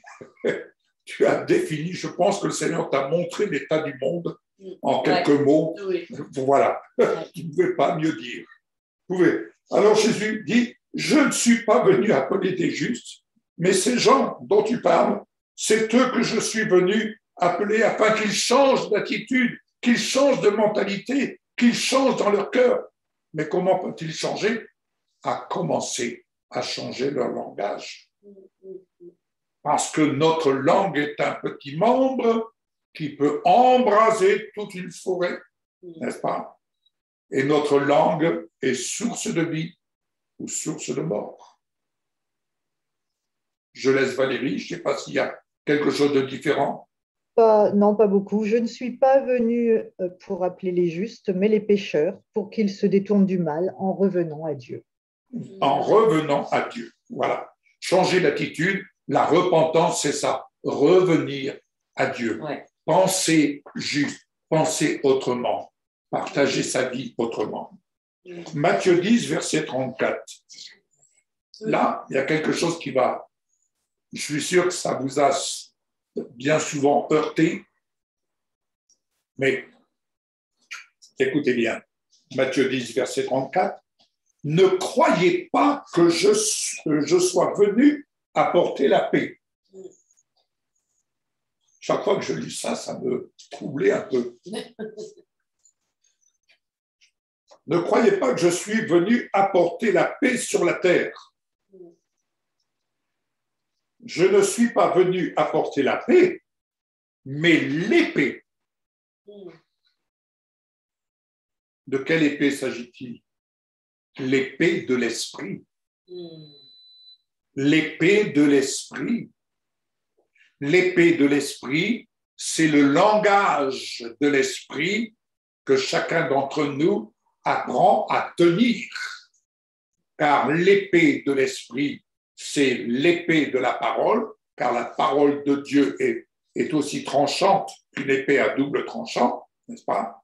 tu as défini, je pense que le Seigneur t'a montré l'état du monde en quelques mots. Oui. Voilà, tu ne pouvais pas mieux dire. Vous pouvez. Alors Jésus dit, je ne suis pas venu appeler des justes, mais ces gens dont tu parles, c'est eux que je suis venu appeler afin qu'ils changent d'attitude, qu'ils changent de mentalité, qu'ils changent dans leur cœur. Mais comment peut-il changer? À commencer à changer leur langage. Parce que notre langue est un petit membre qui peut embraser toute une forêt, n'est-ce pas? Et notre langue est source de vie ou source de mort. Je laisse Valérie, je ne sais pas s'il y a quelque chose de différent. Non, pas beaucoup. Je ne suis pas venue pour appeler les justes, mais les pécheurs, pour qu'ils se détournent du mal en revenant à Dieu. En revenant à Dieu. Voilà. Changer d'attitude, la repentance, c'est ça. Revenir à Dieu. Ouais. Penser juste, penser autrement, partager sa vie autrement. Matthieu 10, verset 34. Là, il y a quelque chose qui va. Je suis sûr que ça vous a bien souvent heurté, mais écoutez bien. Matthieu 10, verset 34. Ne croyez pas que je sois venu apporter la paix. Chaque fois que je lis ça, ça me troublait un peu. Ne croyez pas que je suis venu apporter la paix sur la terre. Je ne suis pas venu apporter la paix, mais l'épée. De quelle épée s'agit-il? L'épée de l'esprit. L'épée de l'esprit. L'épée de l'esprit, c'est le langage de l'esprit que chacun d'entre nous apprend à tenir. Car l'épée de l'esprit, c'est l'épée de la parole, car la parole de Dieu est aussi tranchante qu'une épée à double tranchant, n'est-ce pas?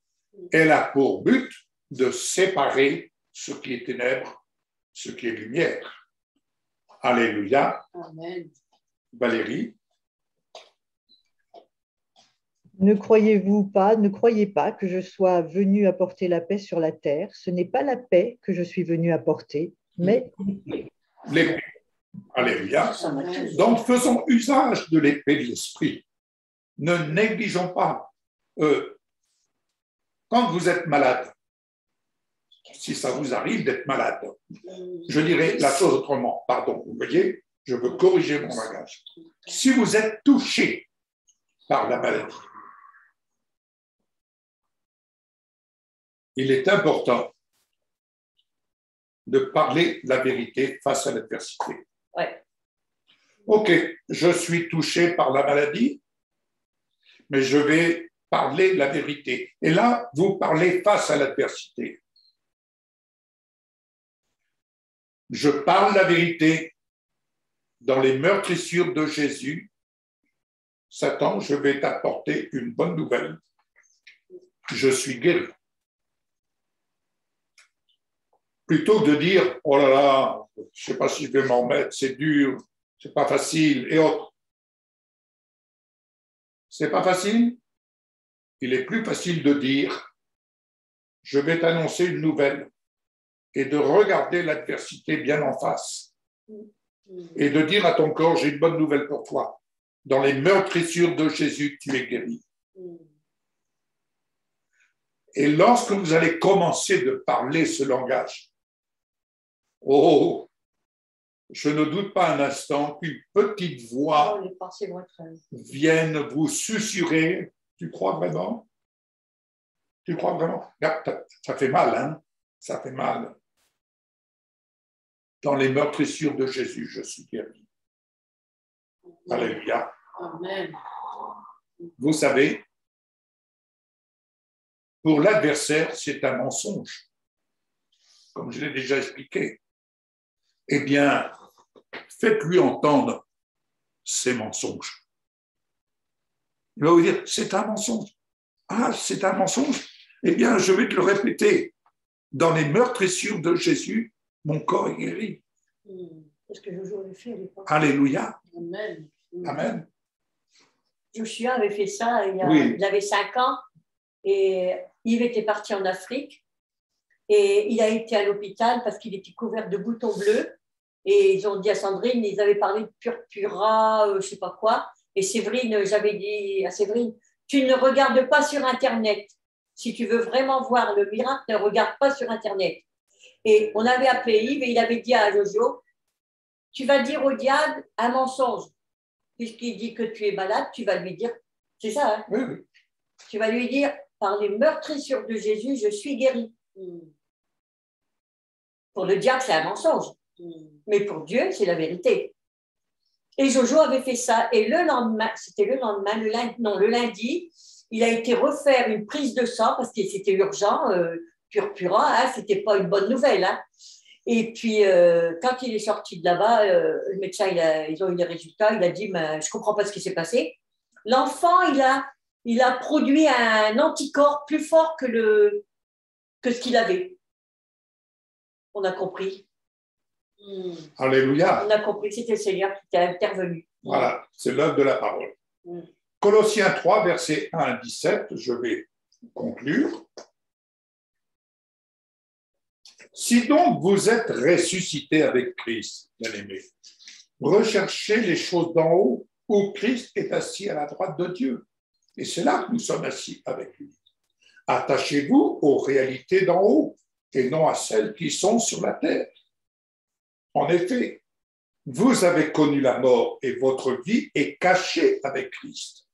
Elle a pour but de séparer ce qui est ténèbres, ce qui est lumière. Alléluia. Amen. Valérie. Ne croyez pas que je sois venu apporter la paix sur la terre. Ce n'est pas la paix que je suis venu apporter, mais L'épée. Alléluia. Donc, faisons usage de l'épée de l'esprit. Ne négligeons pas. Quand vous êtes malade, si ça vous arrive d'être malade, je dirais la chose autrement. Pardon, vous voyez, je veux corriger mon langage. Si vous êtes touché par la maladie, il est important de parler la vérité face à l'adversité. Ouais. Ok, je suis touché par la maladie, mais je vais parler la vérité. Et là, vous parlez face à l'adversité. Je parle la vérité dans les meurtrissures de Jésus. Satan, je vais t'apporter une bonne nouvelle. Je suis guéri. Plutôt que de dire, oh là là, je ne sais pas si je vais m'en mettre, c'est dur, c'est pas facile, et autres. C'est pas facile? Il est plus facile de dire, je vais t'annoncer une nouvelle, et de regarder l'adversité bien en face, et de dire à ton corps, j'ai une bonne nouvelle pour toi. Dans les meurtrissures de Jésus, tu es guéri. Et lorsque vous allez commencer de parler ce langage, oh, je ne doute pas un instant qu'une petite voix vienne vous susurrer. Tu crois vraiment? Tu crois vraiment? Ça fait mal, hein? Ça fait mal. Dans les meurtrissures de Jésus, je suis guéri. Alléluia. Amen. Vous savez, pour l'adversaire, c'est un mensonge, comme je l'ai déjà expliqué. Eh bien, faites-lui entendre ces mensonges. Il va vous dire, c'est un mensonge. Ah, c'est un mensonge? Eh bien, je vais te le répéter. Dans les meurtrissures de Jésus, mon corps est guéri. Parce que Joshua avait fait à l'époque. Alléluia. Amen. Amen. Joshua avait fait ça, Oui. il avait 5 ans, et Yves était parti en Afrique, et il a été à l'hôpital parce qu'il était couvert de boutons bleus, et ils ont dit à Sandrine, ils avaient parlé de purpura, je ne sais pas quoi, et Séverine, j'avais dit à Séverine, tu ne regardes pas sur Internet. Si tu veux vraiment voir le miracle, ne regarde pas sur Internet. Et on avait appelé Yves et il avait dit à Jojo, tu vas dire au diable un mensonge. Puisqu'il dit que tu es malade, tu vas lui dire, c'est ça, hein? Oui, oui. Tu vas lui dire, par les meurtrissures de Jésus, je suis guéri. Pour le diable, c'est un mensonge. Mais pour Dieu, c'est la vérité. Et Jojo avait fait ça. Et le lendemain, c'était le lendemain, le lundi, il a été refaire une prise de sang parce que c'était urgent, purpura, hein, c'était pas une bonne nouvelle. Hein. Et puis, quand il est sorti de là-bas, le médecin, ils ont eu les résultats, il a dit, je comprends pas ce qui s'est passé. L'enfant, il a produit un anticorps plus fort que ce qu'il avait. On a compris. Alléluia. On a compris que c'était le Seigneur qui était intervenu. Voilà, c'est l'œuvre de la parole. Colossiens 3, versets 1 à 17, je vais conclure. Si donc vous êtes ressuscités avec Christ, bien-aimés, recherchez les choses d'en haut où Christ est assis à la droite de Dieu. Et c'est là que nous sommes assis avec lui. Attachez-vous aux réalités d'en haut et non à celles qui sont sur la terre. En effet, vous avez connu la mort et votre vie est cachée avec Christ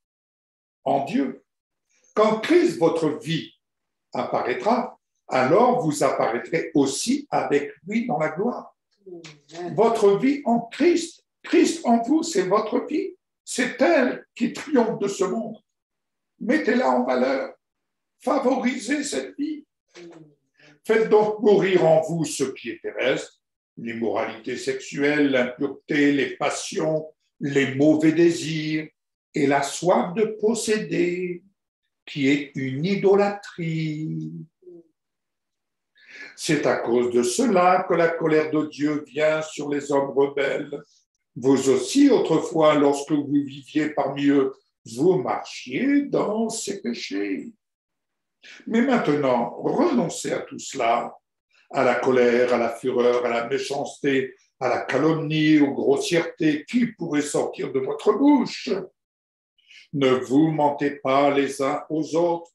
en Dieu. Quand Christ, votre vie, apparaîtra, alors vous apparaîtrez aussi avec lui dans la gloire. Votre vie en Christ, Christ en vous, c'est votre vie. C'est elle qui triomphe de ce monde. Mettez-la en valeur. Favorisez cette vie. Faites donc mourir en vous ce qui est terrestre, l'immoralité sexuelle, l'impureté, les passions, les mauvais désirs et la soif de posséder, qui est une idolâtrie. C'est à cause de cela que la colère de Dieu vient sur les hommes rebelles. Vous aussi, autrefois, lorsque vous viviez parmi eux, vous marchiez dans ces péchés. Mais maintenant, renoncez à tout cela, à la colère, à la fureur, à la méchanceté, à la calomnie, aux grossièretés qui pourraient sortir de votre bouche. Ne vous mentez pas les uns aux autres,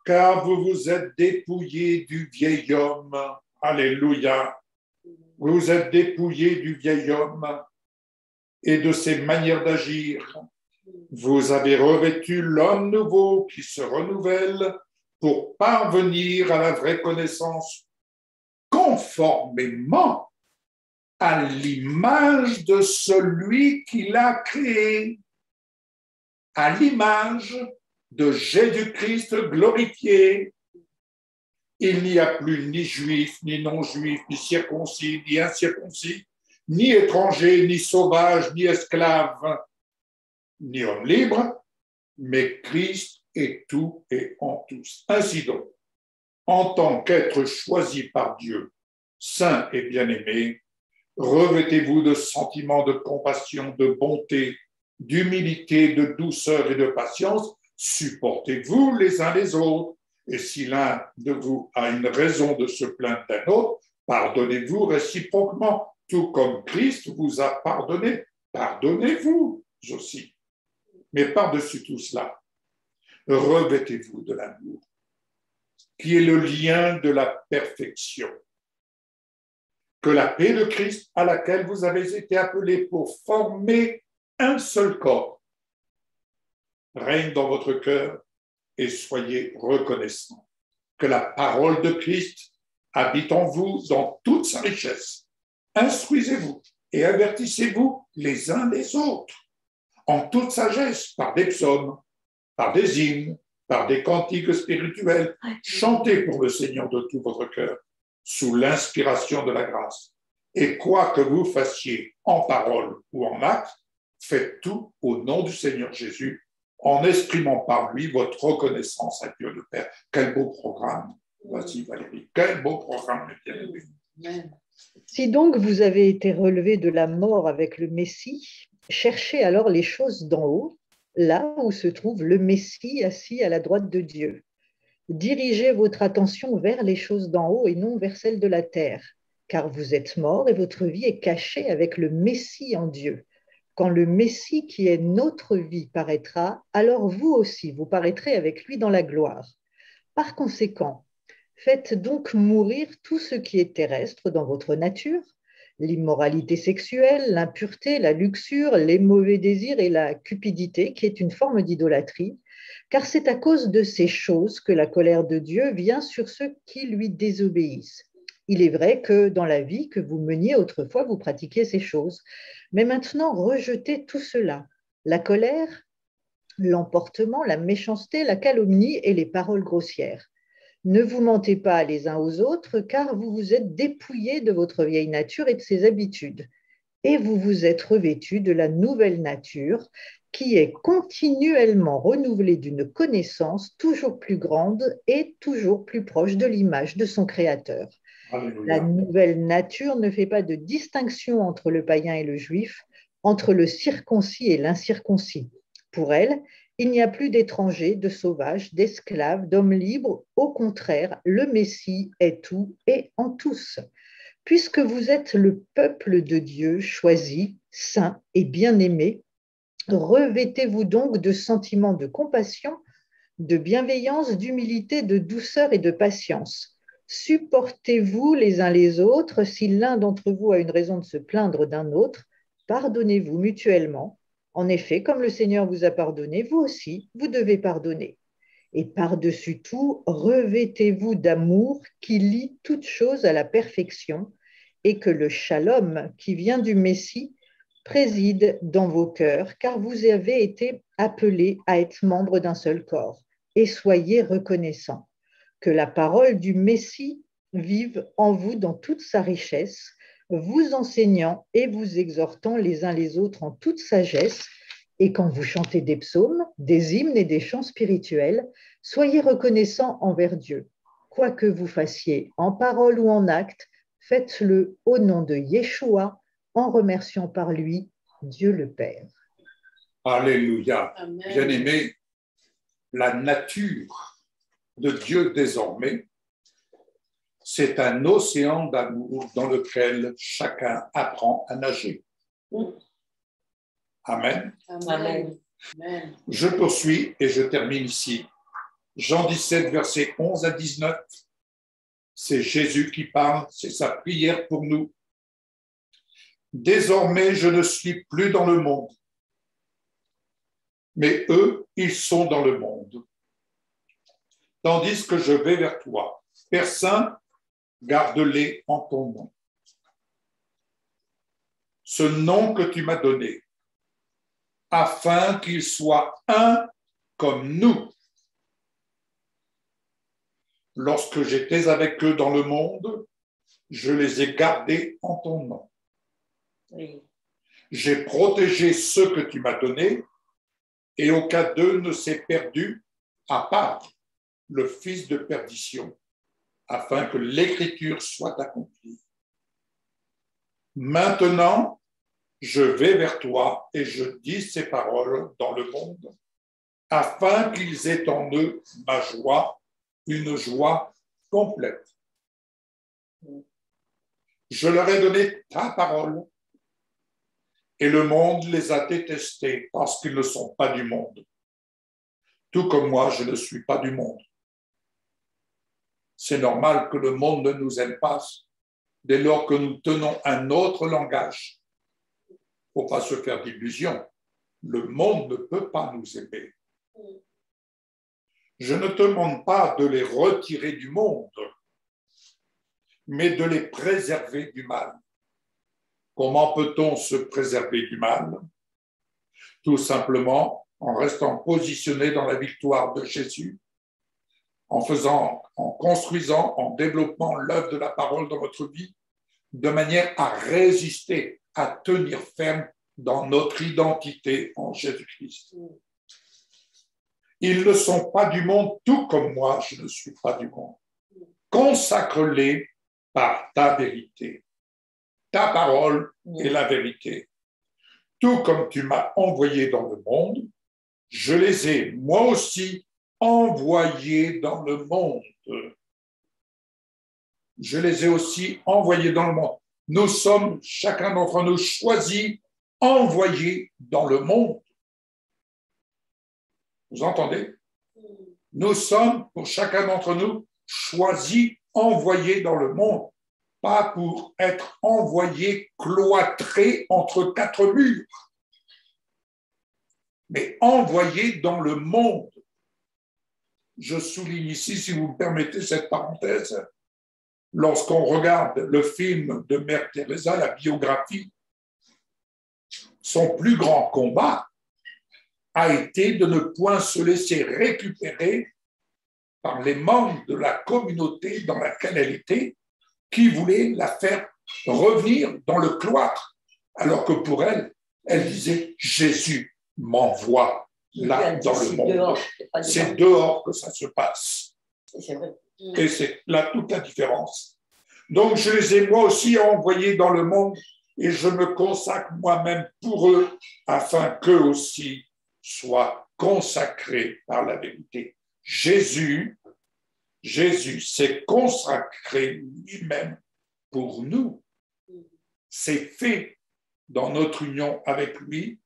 car vous vous êtes dépouillés du vieil homme. Alléluia. Vous êtes dépouillés du vieil homme et de ses manières d'agir. Vous avez revêtu l'homme nouveau qui se renouvelle pour parvenir à la vraie connaissance conformément à l'image de celui qui l'a créé, à l'image de Jésus-Christ glorifié. Il n'y a plus ni juif, ni non-juif, ni circoncis, ni incirconcis, ni étranger, ni sauvage, ni esclave, ni homme libre, mais Christ est tout et en tous. Ainsi donc, en tant qu'être choisi par Dieu, saint et bien-aimé, revêtez-vous de sentiments de compassion, de bonté, d'humilité, de douceur et de patience, supportez-vous les uns les autres, et si l'un de vous a une raison de se plaindre d'un autre, pardonnez-vous réciproquement, tout comme Christ vous a pardonné, pardonnez-vous aussi. Mais par-dessus tout cela, revêtez-vous de l'amour, qui est le lien de la perfection. Que la paix de Christ, à laquelle vous avez été appelés pour former un seul corps, règne dans votre cœur et soyez reconnaissants. Que la parole de Christ habite en vous dans toute sa richesse. Instruisez-vous et avertissez-vous les uns les autres en toute sagesse, par des psaumes, par des hymnes, par des cantiques spirituels. Chantez pour le Seigneur de tout votre cœur, sous l'inspiration de la grâce. Et quoi que vous fassiez en parole ou en acte, faites tout au nom du Seigneur Jésus, en exprimant par lui votre reconnaissance à Dieu le Père. Quel beau programme. Voici Valérie, quel beau programme, mes bien-aimés. Si donc vous avez été relevé de la mort avec le Messie, cherchez alors les choses d'en haut, là où se trouve le Messie assis à la droite de Dieu. Dirigez votre attention vers les choses d'en haut et non vers celles de la terre, car vous êtes morts et votre vie est cachée avec le Messie en Dieu. Quand le Messie qui est notre vie paraîtra, alors vous aussi, vous paraîtrez avec lui dans la gloire. Par conséquent, Faites donc mourir tout ce qui est terrestre dans votre nature, l'immoralité sexuelle, l'impureté, la luxure, les mauvais désirs et la cupidité, qui est une forme d'idolâtrie, car c'est à cause de ces choses que la colère de Dieu vient sur ceux qui lui désobéissent. Il est vrai que dans la vie que vous meniez autrefois, vous pratiquiez ces choses, mais maintenant rejetez tout cela, la colère, l'emportement, la méchanceté, la calomnie et les paroles grossières. Ne vous mentez pas les uns aux autres, car vous vous êtes dépouillés de votre vieille nature et de ses habitudes, et vous vous êtes revêtus de la nouvelle nature, qui est continuellement renouvelée d'une connaissance toujours plus grande et toujours plus proche de l'image de son Créateur. Alléluia. La nouvelle nature ne fait pas de distinction entre le païen et le juif, entre le circoncis et l'incirconcis. Pour elle, il n'y a plus d'étrangers, de sauvages, d'esclaves, d'hommes libres. Au contraire, le Messie est tout et en tous. Puisque vous êtes le peuple de Dieu, choisi, saint et bien-aimé, revêtez-vous donc de sentiments de compassion, de bienveillance, d'humilité, de douceur et de patience. Supportez-vous les uns les autres. Si l'un d'entre vous a une raison de se plaindre d'un autre, pardonnez-vous mutuellement. En effet, comme le Seigneur vous a pardonné, vous aussi, vous devez pardonner. Et par-dessus tout, revêtez-vous d'amour qui lie toutes choses à la perfection, et que le shalom qui vient du Messie préside dans vos cœurs, car vous avez été appelés à être membres d'un seul corps. Et soyez reconnaissants. Que la parole du Messie vive en vous dans toute sa richesse, vous enseignant et vous exhortant les uns les autres en toute sagesse, et quand vous chantez des psaumes, des hymnes et des chants spirituels, soyez reconnaissants envers Dieu. Quoi que vous fassiez en parole ou en acte, faites-le au nom de Yeshua, en remerciant par lui Dieu le Père. Alléluia. Amen. Bien-aimés, la nature de Dieu désormais, c'est un océan d'amour dans lequel chacun apprend à nager. Amen. Amen. Amen. Je poursuis et je termine ici. Jean 17, versets 11 à 19. C'est Jésus qui parle, c'est sa prière pour nous. Désormais, je ne suis plus dans le monde, mais eux, ils sont dans le monde. Tandis que je vais vers toi. Père Saint, garde-les en ton nom. Ce nom que tu m'as donné, afin qu'ils soient un comme nous. Lorsque j'étais avec eux dans le monde, je les ai gardés en ton nom. Oui. J'ai protégé ceux que tu m'as donnés, et aucun d'eux ne s'est perdu, à part le fils de perdition, afin que l'écriture soit accomplie. Maintenant, je vais vers toi et je dis ces paroles dans le monde, afin qu'ils aient en eux ma joie, une joie complète. Je leur ai donné ta parole, et le monde les a détestés parce qu'ils ne sont pas du monde. Tout comme moi, je ne suis pas du monde. C'est normal que le monde ne nous aime pas dès lors que nous tenons un autre langage. Il ne faut pas se faire d'illusions. Le monde ne peut pas nous aimer. Je ne te demande pas de les retirer du monde, mais de les préserver du mal. Comment peut-on se préserver du mal? Tout simplement en restant positionné dans la victoire de Jésus, en construisant, en développant l'œuvre de la parole dans notre vie, de manière à résister, à tenir ferme dans notre identité en Jésus-Christ. Ils ne sont pas du monde, tout comme moi, je ne suis pas du monde. Consacre-les par ta vérité. Ta parole est la vérité. Tout comme tu m'as envoyé dans le monde, je les ai, moi aussi, envoyés dans le monde. Je les ai aussi envoyés dans le monde. Nous sommes, chacun d'entre nous, choisis, envoyés dans le monde. Vous entendez? Nous sommes, pour chacun d'entre nous, choisi, envoyé dans le monde, pas pour être envoyé cloîtré entre quatre murs, mais envoyé dans le monde. Je souligne ici, si vous me permettez cette parenthèse, lorsqu'on regarde le film de Mère Teresa, la biographie, son plus grand combat a été de ne point se laisser récupérer par les membres de la communauté dans laquelle elle était, qui voulaient la faire revenir dans le cloître, alors que pour elle, elle disait « Jésus m'envoie là dans le monde ». C'est dehors que ça se passe. Et c'est là toute la différence. Donc, je les ai moi aussi envoyés dans le monde et je me consacre moi-même pour eux afin qu'eux aussi soient consacrés par la vérité. Jésus s'est consacré lui-même pour nous. C'est fait dans notre union avec lui.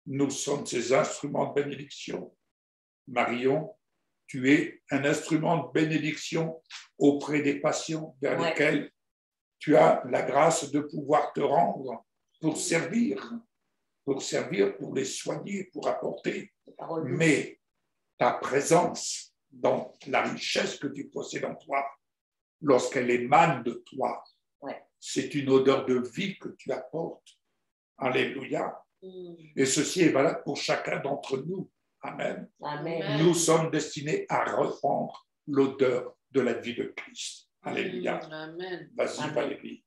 Nous sommes ses instruments de bénédiction. Marion, tu es un instrument de bénédiction auprès des patients vers lesquels tu as la grâce de pouvoir te rendre pour servir, pour les soigner, pour apporter. Mais ta présence dans la richesse que tu possèdes en toi, lorsqu'elle émane de toi, c'est une odeur de vie que tu apportes. Alléluia. Et ceci est valable pour chacun d'entre nous. Amen. Amen. Nous sommes destinés à répandre l'odeur de la vie de Christ. Alléluia. Amen. Vas-y, Valérie.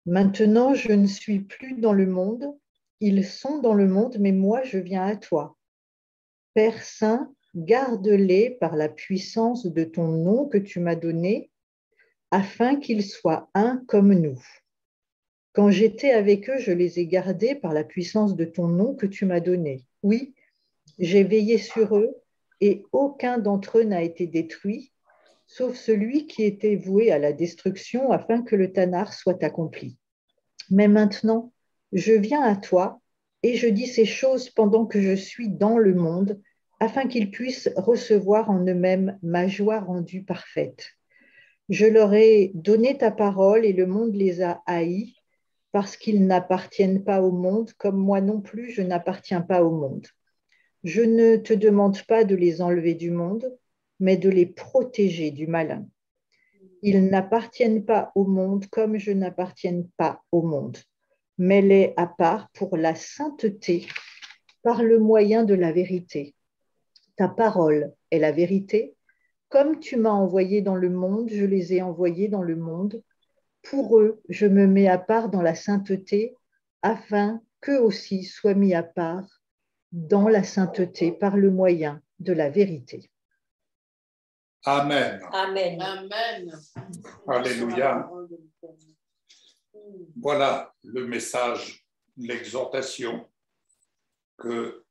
Maintenant, je ne suis plus dans le monde. Ils sont dans le monde, mais moi, je viens à toi. Père Saint, garde-les par la puissance de ton nom que tu m'as donné, afin qu'ils soient un comme nous. Quand j'étais avec eux, je les ai gardés par la puissance de ton nom que tu m'as donné. Oui, j'ai veillé sur eux et aucun d'entre eux n'a été détruit, sauf celui qui était voué à la destruction afin que le Tanar soit accompli. Mais maintenant, je viens à toi et je dis ces choses pendant que je suis dans le monde, afin qu'ils puissent recevoir en eux-mêmes ma joie rendue parfaite. Je leur ai donné ta parole et le monde les a haïs, parce qu'ils n'appartiennent pas au monde, comme moi non plus, je n'appartiens pas au monde. Je ne te demande pas de les enlever du monde, mais de les protéger du malin. Ils n'appartiennent pas au monde comme je n'appartiens pas au monde. Mets-les à part pour la sainteté par le moyen de la vérité. Ta parole est la vérité. Comme tu m'as envoyé dans le monde, je les ai envoyés dans le monde. Pour eux, je me mets à part dans la sainteté, afin qu'eux aussi soient mis à part dans la sainteté par le moyen de la vérité. Amen. Amen. Amen. Alléluia. Voilà le message, l'exhortation que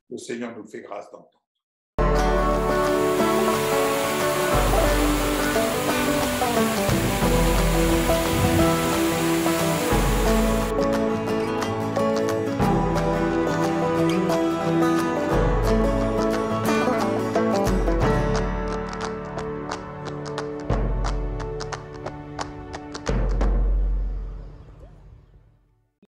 le Seigneur nous fait grâce d'entendre.